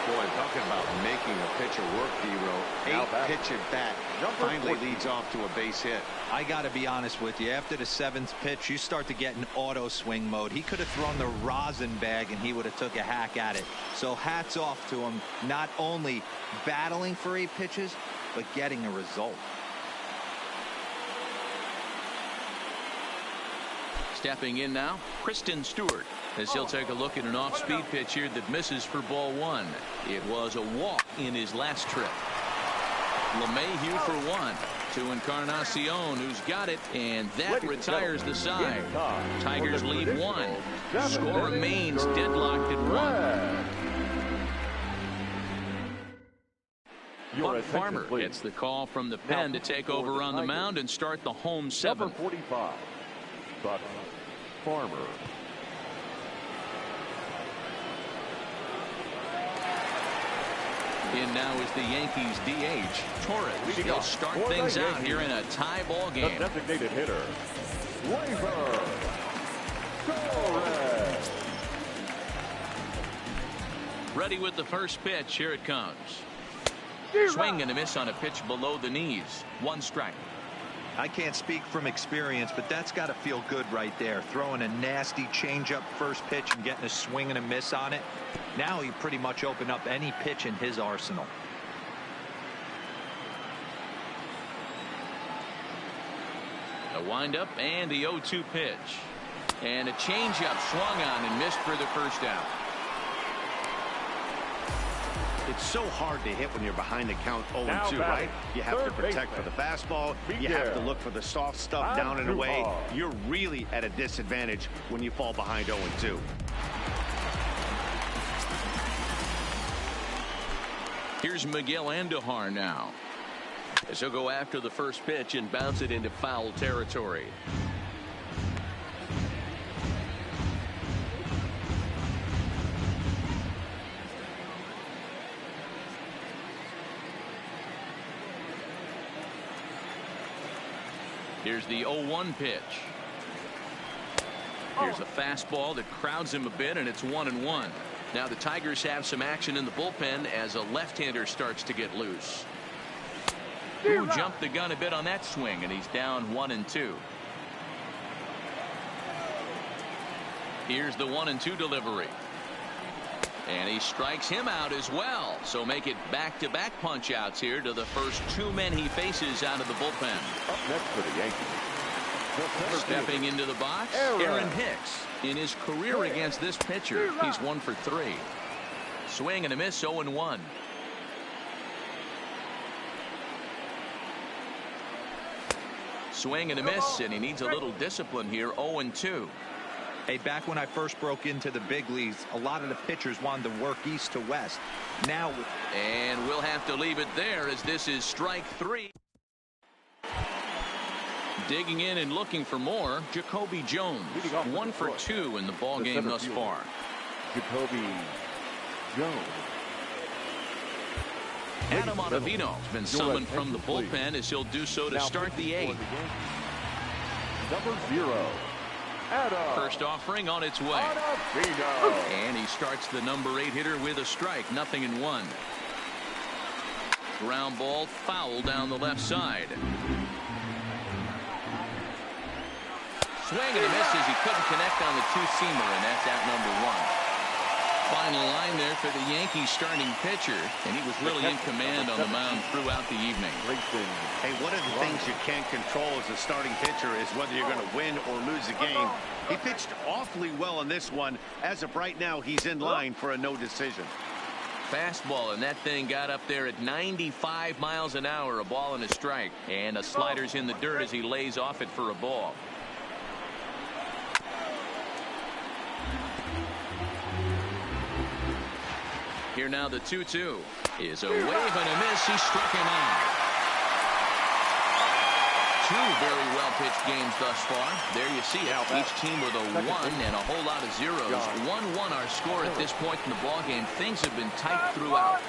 Boy, talking about making a pitcher work, D-Row. 8-pitch at bat. Finally leads off to a base hit. I got to be honest with you. After the 7th pitch, you start to get in auto swing mode. He could have thrown the rosin bag, and he would have took a hack at it. So hats off to him, not only battling for 8 pitches, but getting a result. Stepping in now, Kristen Stewart, as he'll take a look at an off-speed pitch here that misses for ball 1. It was a walk in his last trip. LeMahieu for 1 to Encarnacion, who's got it, and that retires the side. Tigers lead 1. Score remains deadlocked at 1. Buck Farmer gets the call from the pen to take over on the mound and start the home 7th. Number 45, Buck Farmer. In now is the Yankees DH, Torres. He'll start things out here in a tie ball game. The designated hitter, Torres. Ready with the first pitch. Here it comes. Swing and a miss on a pitch below the knees. 1 strike. I can't speak from experience, but that's got to feel good right there. Throwing a nasty changeup first pitch and getting a swing and a miss on it. Now he pretty much opened up any pitch in his arsenal. A windup and the 0-2 pitch. And a changeup swung on and missed for the first out. It's so hard to hit when you're behind the count 0-2, right? You have to protect for the fastball. You have to look for the soft stuff down and away. You're really at a disadvantage when you fall behind 0-2. Here's Miguel Andujar now, as he'll go after the first pitch and bounce it into foul territory. Here's the 0-1 pitch. Here's a fastball that crowds him a bit, and it's 1-1. Now the Tigers have some action in the bullpen as a left-hander starts to get loose. Who jumped the gun a bit on that swing, and he's down 1-2. Here's the 1-2 delivery. And he strikes him out as well. So make it back-to-back punch-outs here to the first 2 men he faces out of the bullpen. Up next for the Yankees. Stepping into the box, Aaron Hicks. In his career against this pitcher, he's 1 for 3. Swing and a miss, 0-1. Swing and a miss, and he needs a little discipline here, 0-2. Hey, back when I first broke into the big leagues, a lot of the pitchers wanted to work east to west. Now, and we'll have to leave it there as this is strike 3. Digging in and looking for more, Jacoby Jones, 1 for 2 in the ball game thus far. Jacoby Jones. Adam Ottavino has been summoned from the bullpen as he'll do so to start the 8th. Number 0. First offering on its way. And he starts the number 8 hitter with a strike, 0-1. Ground ball foul down the left side. Swing and a miss as he couldn't connect on the 2-seamer, and that's out number 1. Final line there for the Yankees starting pitcher, and he was really in command on the mound throughout the evening. Hey, one of the things you can't control as a starting pitcher is whether you're going to win or lose a game. He pitched awfully well in this one. As of right now, he's in line for a no decision. Fastball, and that thing got up there at 95 miles an hour, a ball and a strike. And a slider's in the dirt as he lays off it for a ball. Here now the 2-2 is a wave and a miss. He struck him out. two very well-pitched games thus far. There you see it. Each team with a 1 and a whole lot of zeros. 1-1 our score at this point in the ballgame. Things have been tight throughout.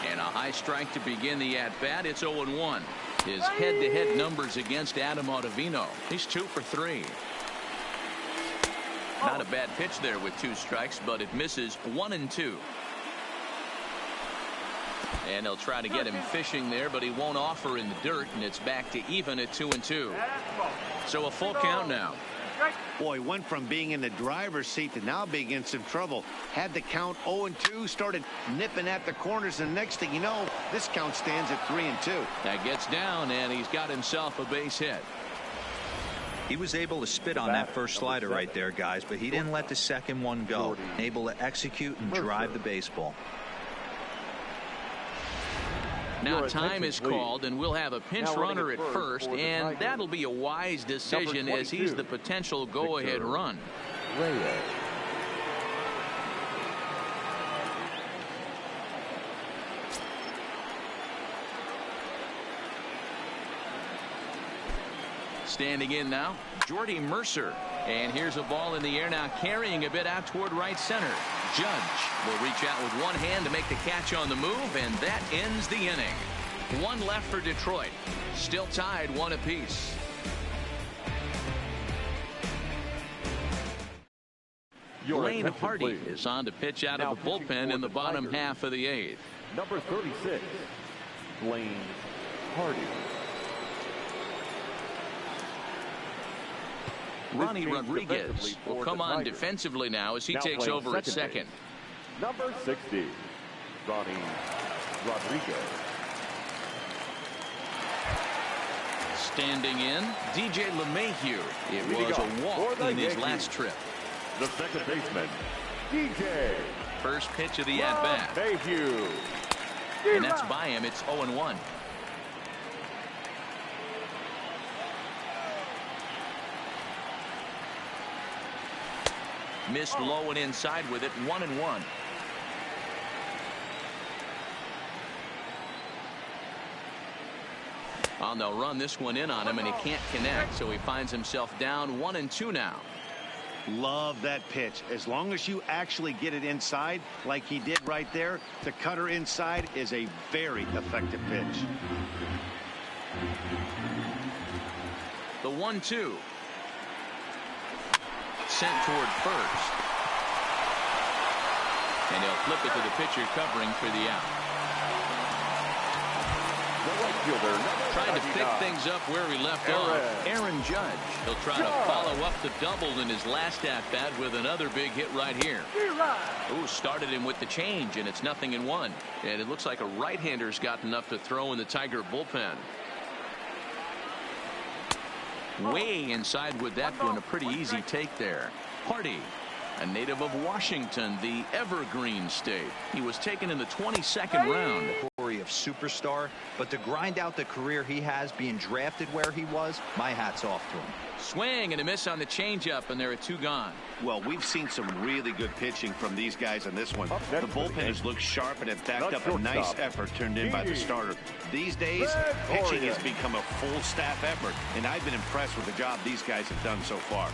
And a high strike to begin the at-bat. It's 0-1. His head-to-head numbers against Adam Ottavino. He's 2 for 3. Not a bad pitch there with 2 strikes, but it misses 1-2. And they'll try to get him fishing there, but he won't offer in the dirt, and it's back to even at 2-2. So a full count now. Boy, he went from being in the driver's seat to now being in some trouble. Had the count 0-2, started nipping at the corners, and next thing you know, this count stands at 3-2. That gets down, and he's got himself a base hit. He was able to spit on that first slider right there, guys, but he didn't let the second one go. Able to execute and drive the baseball. Now time is called, and we'll have a pinch runner at first, and that'll be a wise decision as he's the potential go-ahead run. Standing in now, Jordy Mercer. And here's a ball in the air now, carrying a bit out toward right center. Judge will reach out with one hand to make the catch on the move, and that ends the inning. 1 left for Detroit. Still tied 1 apiece. Blaine Hardy is on to pitch out of the bullpen in the bottom half of the 8th. Number 36, Blaine Hardy. Ronnie Rodriguez will come on defensively now as he takes over at second. Number 60, Ronnie Rodriguez. Standing in, DJ LeMahieu. It was a walk in his last trip. The second baseman, DJ. First pitch of the at-bat. LeMahieu. And that's by him. It's 0-1. Missed low and inside with it. 1-1. And they'll run this one in on him, and he can't connect, so he finds himself down 1-2 now. Love that pitch. As long as you actually get it inside like he did right there, the cutter inside is a very effective pitch. The 1-2. Sent toward first. And he'll flip it to the pitcher covering for the out. Trying to pick things up where he left off. Aaron Judge. He'll try to follow up the double in his last at-bat with another big hit right here. Ooh, started him with the change, and it's 0-1. And it looks like a right-hander's got enough to throw in the Tiger bullpen. Way inside with that one. A pretty easy take there. Hardy, a native of Washington, the Evergreen State. He was taken in the 22nd round. Of superstar, but to grind out the career he has, being drafted where he was, my hat's off to him. Swing and a miss on the changeup, and there are 2 gone. Well, we've seen some really good pitching from these guys on this one. The bullpen has looked sharp and it backed up a nice effort turned in by the starter. These days, pitching has become a full staff effort, and I've been impressed with the job these guys have done so far.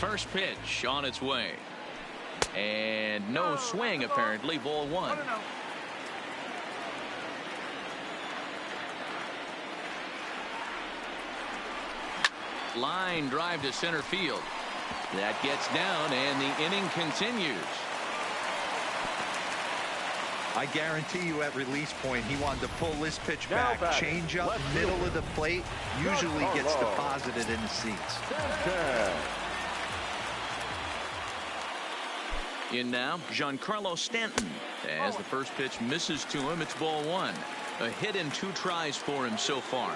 First pitch on its way. And no swing, apparently. Ball 1. Line drive to center field. That gets down, and the inning continues. I guarantee you at release point, he wanted to pull this pitch back. Change up, middle of the plate, usually gets deposited in the seats. In now, Giancarlo Stanton. As the first pitch misses to him, it's ball 1. A hit in 2 tries for him so far.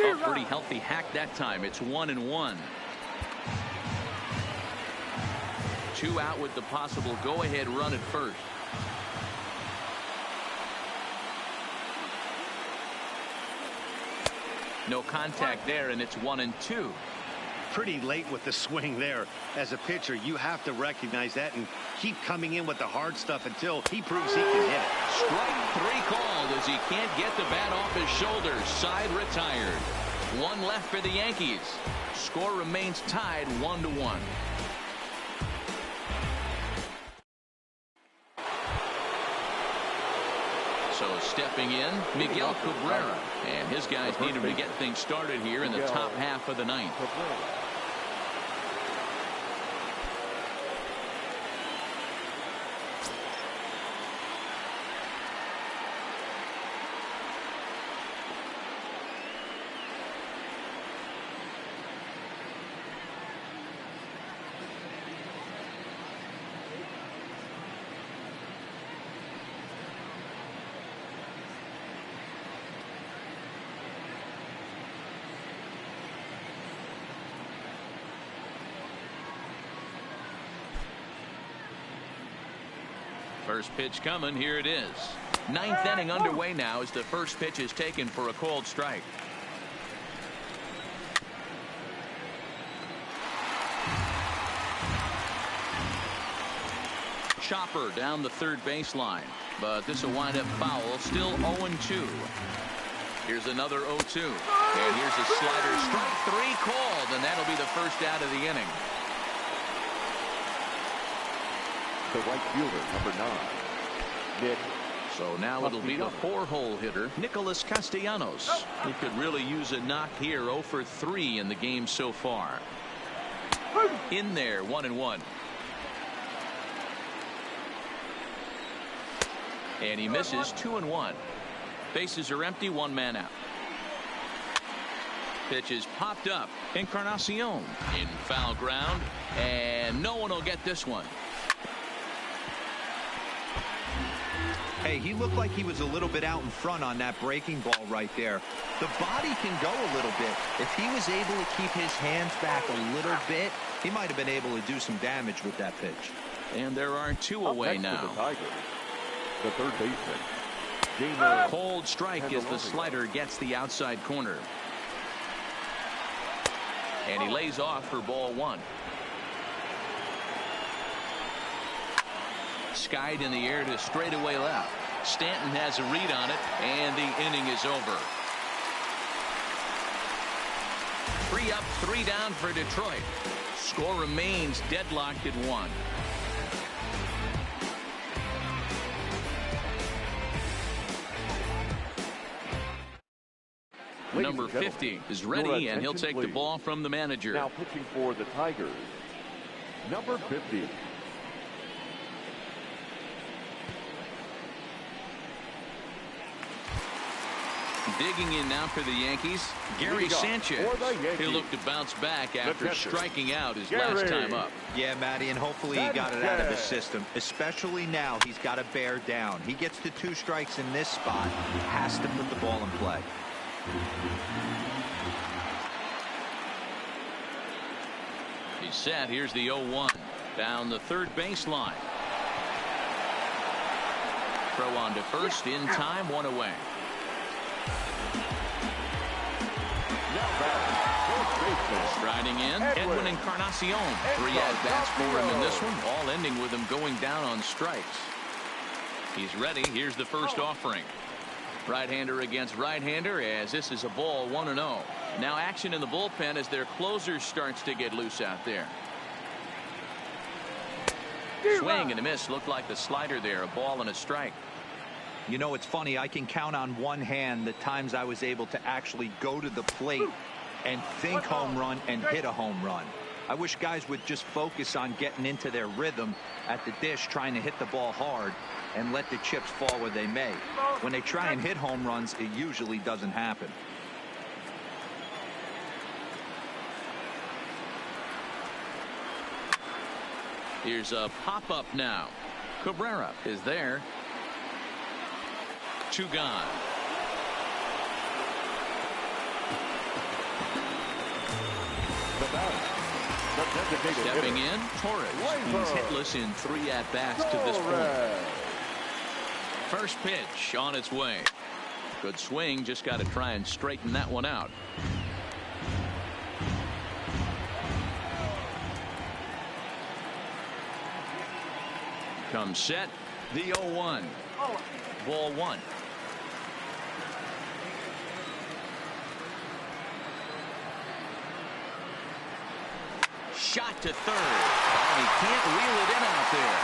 A pretty healthy hack that time. It's 1-1. 2 out with the possible go-ahead run at first. No contact there, and it's 1-2. pretty late with the swing there. As a pitcher, you have to recognize that and keep coming in with the hard stuff until he proves he can hit it. Strike 3 called as he can't get the bat off his shoulders. Side retired. 1 left for the Yankees. Score remains tied 1-1. So stepping in, Miguel Cabrera. And his guys need him to get things started here in the top half of the ninth. First pitch coming. Here it is. 9th inning underway now as the first pitch is taken for a called strike. Chopper down the third baseline, but this will wind up foul. Still 0-2. Here's another 0-2, and here's a slider. Strike 3 called, and that'll be the first out of the inning. The right fielder, number 9, Nick. So now it'll be the 4-hole hitter, Nicholas Castellanos. He could really use a knock here. 0 for 3 in the game so far. In there, 1-1. And he misses. 2-1. Bases are empty. 1 man out. Pitch is popped up. Encarnacion in foul ground, and no one will get this one. Hey, he looked like he was a little bit out in front on that breaking ball right there. The body can go a little bit. If he was able to keep his hands back a little bit, he might have been able to do some damage with that pitch. And there are 2 away now. The Tigers, the third baseman. Cold strike as the slider gets the outside corner. And he lays off for ball 1. Skied in the air to straightaway left. Stanton has a read on it, and the inning is over. 3 up, 3 down for Detroit. Score remains deadlocked at 1. Number 50 is ready, and he'll take the ball from the manager. Now pitching for the Tigers, number 50. Digging in now for the Yankees, Gary Sanchez. He'll look to bounce back after striking out his last time up. Yeah, Matty, and hopefully he got it out of his system. Especially now, he's got to bear down. He gets to 2 strikes in this spot, has to put the ball in play. He's set. Here's the 0-1 down the third baseline. Throw on to first in time. 1 away. Striding in, Edwin Encarnacion. 3 at-bats for him in this one, all ending with him going down on strikes. He's ready. Here's the first offering. Right-hander against right-hander, as this is a ball. 1-0. Now action in the bullpen as their closer starts to get loose out there. Swing and a miss. Looked like the slider there. A ball and a strike. You know, it's funny. I can count on one hand the times I was able to actually go to the plate and think home run and hit a home run. I wish guys would just focus on getting into their rhythm at the dish, trying to hit the ball hard and let the chips fall where they may. When they try and hit home runs, it usually doesn't happen. Here's a pop-up now. Cabrera is there. 2 gone. Stepping in, Torres. He's hitless in 3 at-bats to this point. First pitch on its way. Good swing. Just got to try and straighten that one out. Comes set. The 0-1. Ball one. Shot to third. And he can't reel it in out there.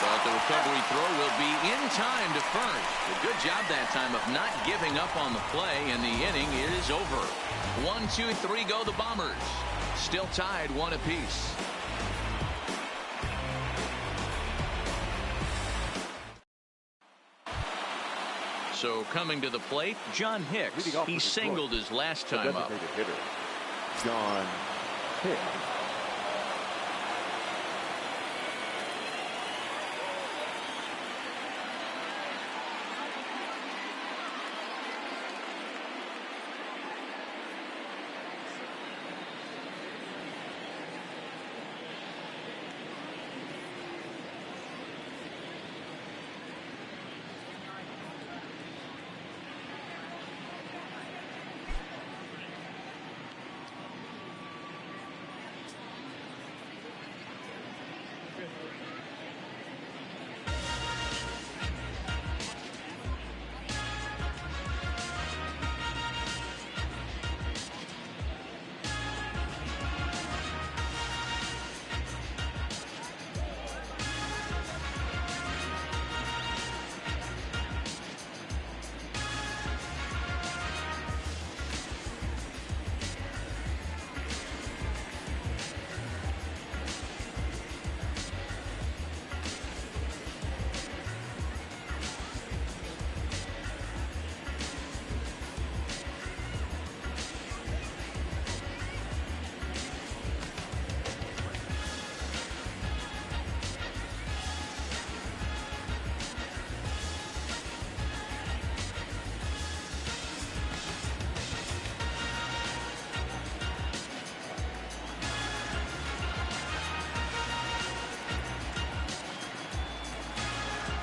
But the recovery throw will be in time to first. A good job that time of not giving up on the play, and the inning is over. 1, 2, 3 go the Bombers. Still tied 1 apiece. So coming to the plate, John Hicks. He singled his last time up. Hitter, John Hicks.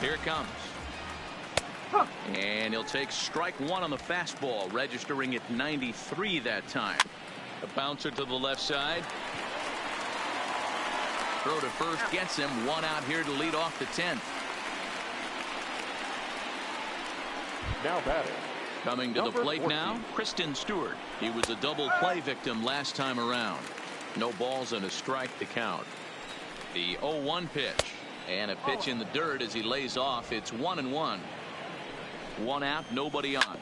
Here it comes. And he'll take strike one on the fastball, registering at 93 that time. The bouncer to the left side. Throw to first gets him. One out here to lead off the 10th. Now batting. Coming to the plate now, Kristen Stewart. He was a double play victim last time around. No balls and a strike to count. The 0-1 pitch. And a pitch in the dirt as he lays off. It's 1-1. One out, nobody on.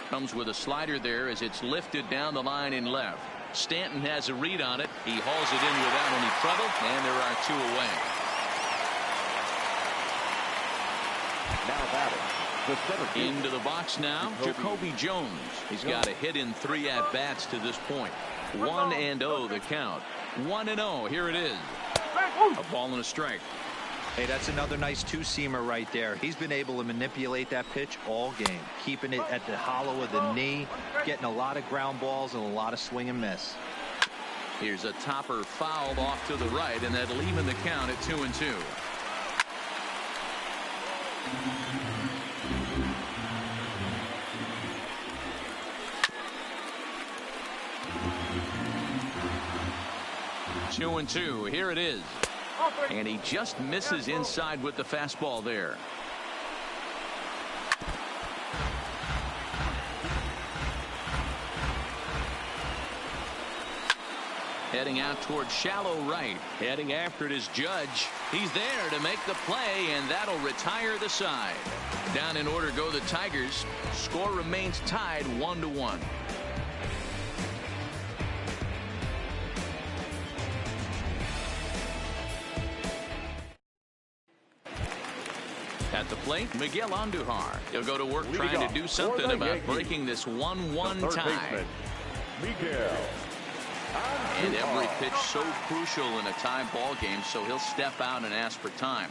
Comes with a slider there as it's lifted down the line in left. Stanton has a read on it. He hauls it in without any trouble, and there are 2 away. Now batting. Into the box now, Jacoby Jones. He's got a hit in 3 at-bats to this point. 1-0 the count. 1-0. Here it is. A ball and a strike. Hey, that's another nice two-seamer right there. He's been able to manipulate that pitch all game, keeping it at the hollow of the knee, getting a lot of ground balls and a lot of swing and miss. Here's a topper fouled off to the right, and that'll even the count at 2-2. Two and two. Here it is. And he just misses inside with the fastball there. Heading out towards shallow right. Heading after it is Judge. He's there to make the play, and that'll retire the side. Down in order go the Tigers. Score remains tied 1-1. At the plate, Miguel Andujar. He'll go to work trying to do something about breaking this 1-1 tie. Miguel. And every pitch so crucial in a tie ball game, so he'll step out and ask for time.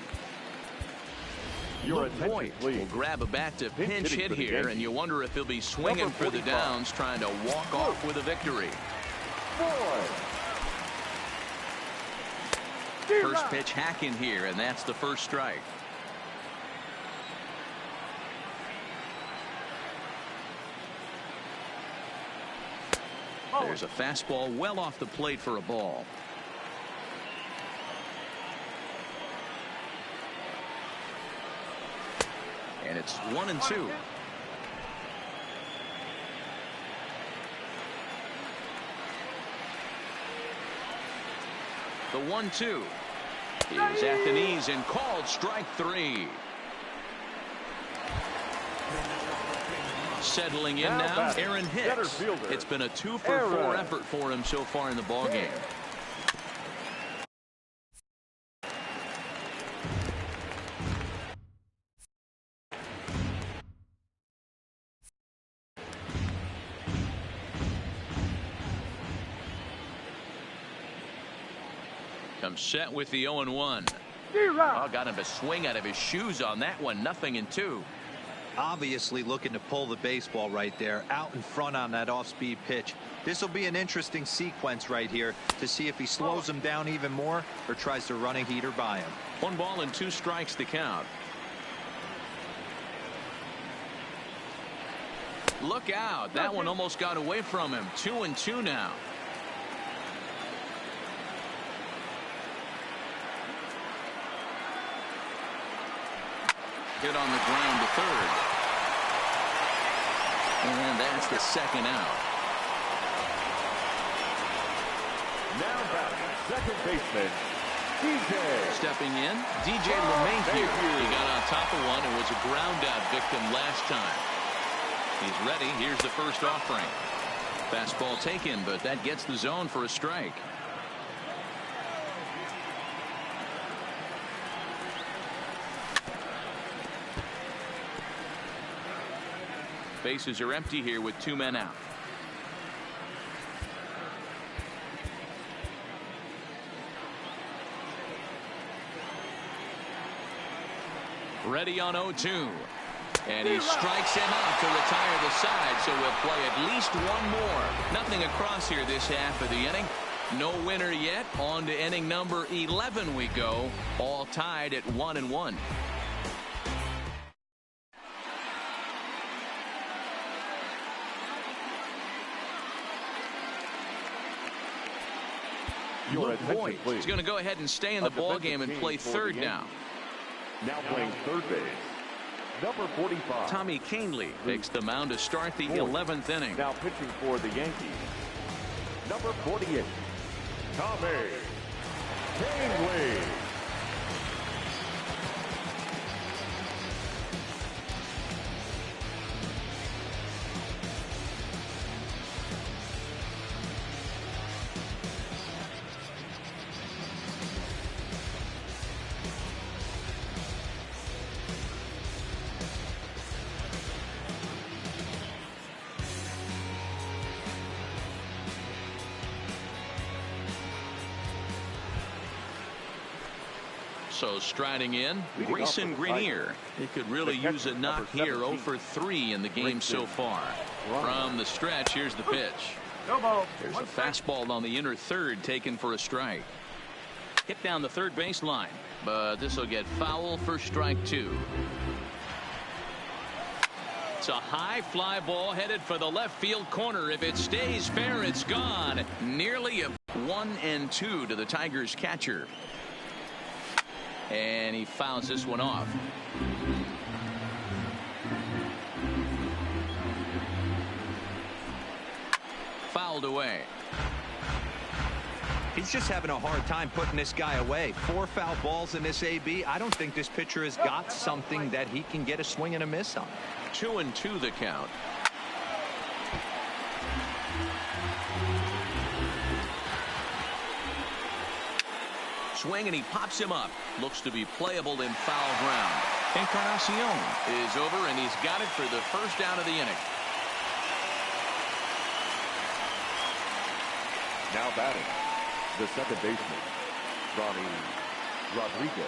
Your Voigt will grab a bat to pinch hit here, and you wonder if he'll be swinging for the downs, trying to walk off with a victory. First pitch hacking here, and that's the first strike. There's There's a fastball well off the plate for a ball. And it's 1-2. The 1-2 is at the knees and called strike 3. Settling in now, Aaron Hicks. It's been a 2-for-4 effort for him so far in the ballgame. Comes set with the 0-1. Oh, got him to swing out of his shoes on that one. 0-2. Obviously looking to pull the baseball right there out in front on that off-speed pitch. This will be an interesting sequence right here to see if he slows him down even more or tries to run a heater by him. 1 ball and 2 strikes to count. Look out. That one almost got away from him. 2-2 now. Hit on the ground to third. And that's the second out. Now batting, second baseman, DJ. Stepping in, DJ LeMahieu. He got on top of one and was a ground out victim last time. He's ready. Here's the first offering. Fastball taken, but that gets the zone for a strike. Bases are empty here with 2 men out. Ready on 0-2. And he strikes him out to retire the side, so we'll play at least 1 more. Nothing across here this half of the inning. No winner yet. On to inning number 11 we go. All tied at 1-1. Luke Voigt is going to go ahead and stay in the ball game and play third now. Now playing third base, number 45. Tommy Kahnle takes the mound to start the 11th inning. Now pitching for the Yankees, number 48, Tommy Kahnle. So striding in, Grayson Greenier. He could really use a knock here. 0 for 3 in the game so far. From the stretch, here's the pitch. There's a fastball on the inner third taken for a strike. Hit down the third baseline, but this will get foul for strike 2. It's a high fly ball headed for the left field corner. If it stays fair, it's gone. Nearly a 1-2 to the Tigers catcher. And he fouls this one off. Fouled away. He's just having a hard time putting this guy away. 4 foul balls in this AB. I don't think this pitcher has got something that he can get a swing and a miss on. 2-2 the count. Swing and he pops him up. Looks to be playable in foul ground. Encarnacion is over and he's got it for the first out of the inning. Now batting, the second baseman, Ronnie Rodriguez.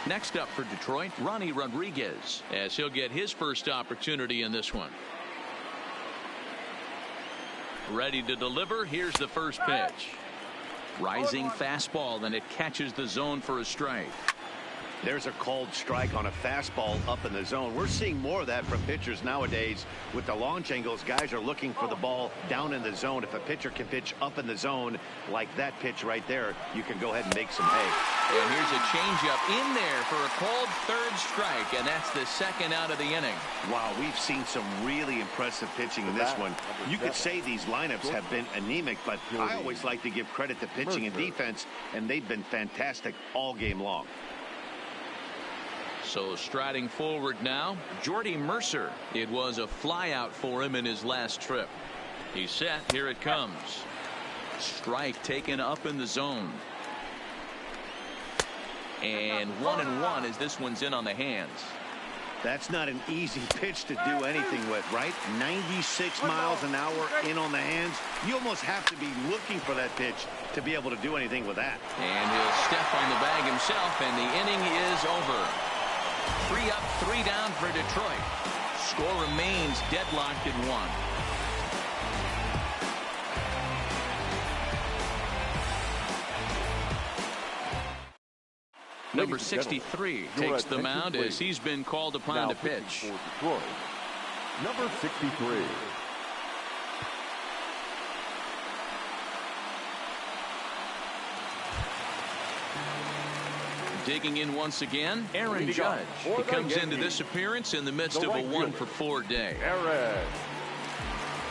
Next up for Detroit, Ronnie Rodriguez, as he'll get his first opportunity in this one. Ready to deliver. Here's the first pitch. Rising fastball, and it catches the zone for a strike. There's a called strike on a fastball up in the zone. We're seeing more of that from pitchers nowadays. With the launch angles, guys are looking for the ball down in the zone. If a pitcher can pitch up in the zone like that pitch right there, you can go ahead and make some hay. And here's a changeup in there for a called third strike, and that's the second out of the inning. Wow, we've seen some really impressive pitching in this one. You could say these lineups have been anemic, but I always like to give credit to pitching and defense, and they've been fantastic all game long. So striding forward now, Jordy Mercer. It was a flyout for him in his last trip. He's set. Here it comes. Strike taken up in the zone. And 1-1 as this one's in on the hands. That's not an easy pitch to do anything with, right? 96 miles an hour in on the hands. You almost have to be looking for that pitch to be able to do anything with that. And he'll step on the bag himself, and the inning is over. 3 up, 3 down for Detroit. Score remains deadlocked at 1. Number 63 takes the mound as he's been called upon to pitch. Detroit, number 63. Digging in once again, Aaron Judge. He comes into this appearance in the midst of a 1-for-4 day. Aaron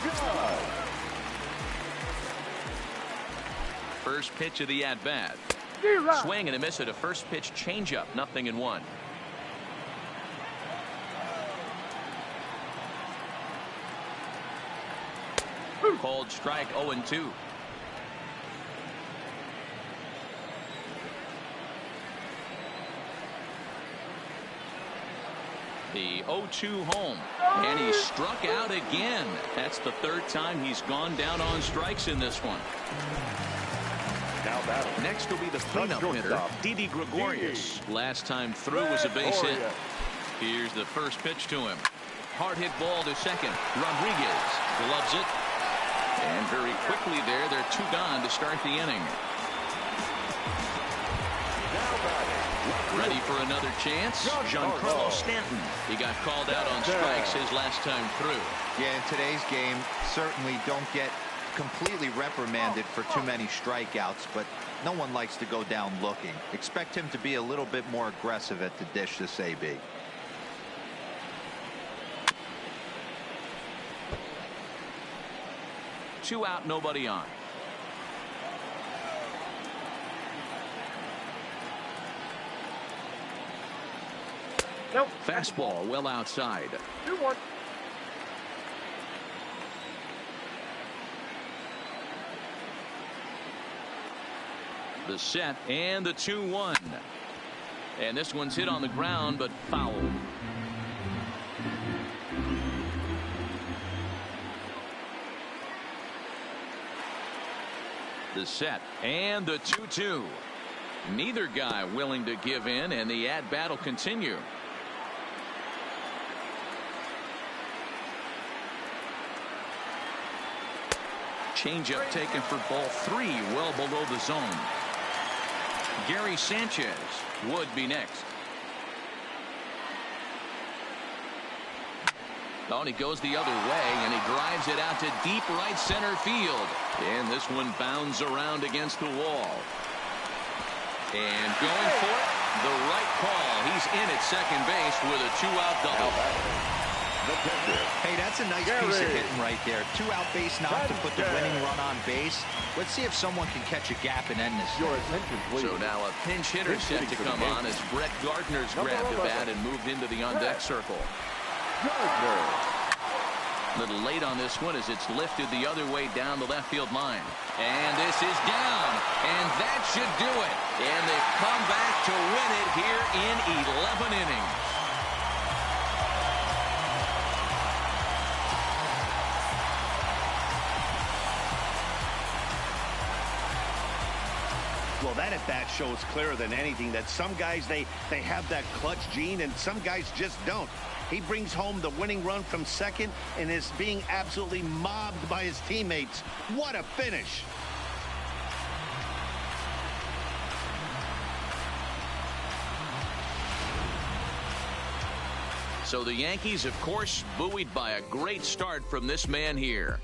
Judge. First pitch of the at-bat. Swing and a miss at a first pitch changeup. 0-1. Called strike 0-2. The 0-2 home, and he struck out again. That's the third time he's gone down on strikes in this one. Next will be the cleanup hitter, Didi Gregorius. Last time through was a base hit. Here's the first pitch to him. Hard hit ball to second. Rodriguez gloves it. And very quickly they're 2 gone to start the inning. Ready for another chance? Giancarlo Stanton. He got called out on strikes his last time through. Yeah, in today's game, certainly don't get completely reprimanded for too many strikeouts, but no one likes to go down looking. Expect him to be a little bit more aggressive at the dish this AB. Two out, nobody on. Nope. Fastball well outside. 2-1. The set and the 2-1. And this one's hit on the ground, but foul. The set and the 2-2. Neither guy willing to give in, and the at-bat will continue. Changeup taken for ball 3, well below the zone. Gary Sanchez would be next. Oh, and he goes the other way, and he drives it out to deep right center field. And this one bounds around against the wall. And going for it, the right call. He's in at second base with a 2-out double. Hey, that's a nice piece of hitting right there. 2-out base knock to put the winning run on base. Let's see if someone can catch a gap and end this. Your attention, please. So now a pinch hitter set to come on as Brett Gardner's grabbed the bat and moved into the on-deck circle. A little late on this one as it's lifted the other way down the left field line. And this is down, and that should do it. And they've come back to win it here in 11 innings. Well, that at bat shows clearer than anything that some guys, they have that clutch gene, and some guys just don't. He brings home the winning run from second and is being absolutely mobbed by his teammates. What a finish. So the Yankees, of course, buoyed by a great start from this man here.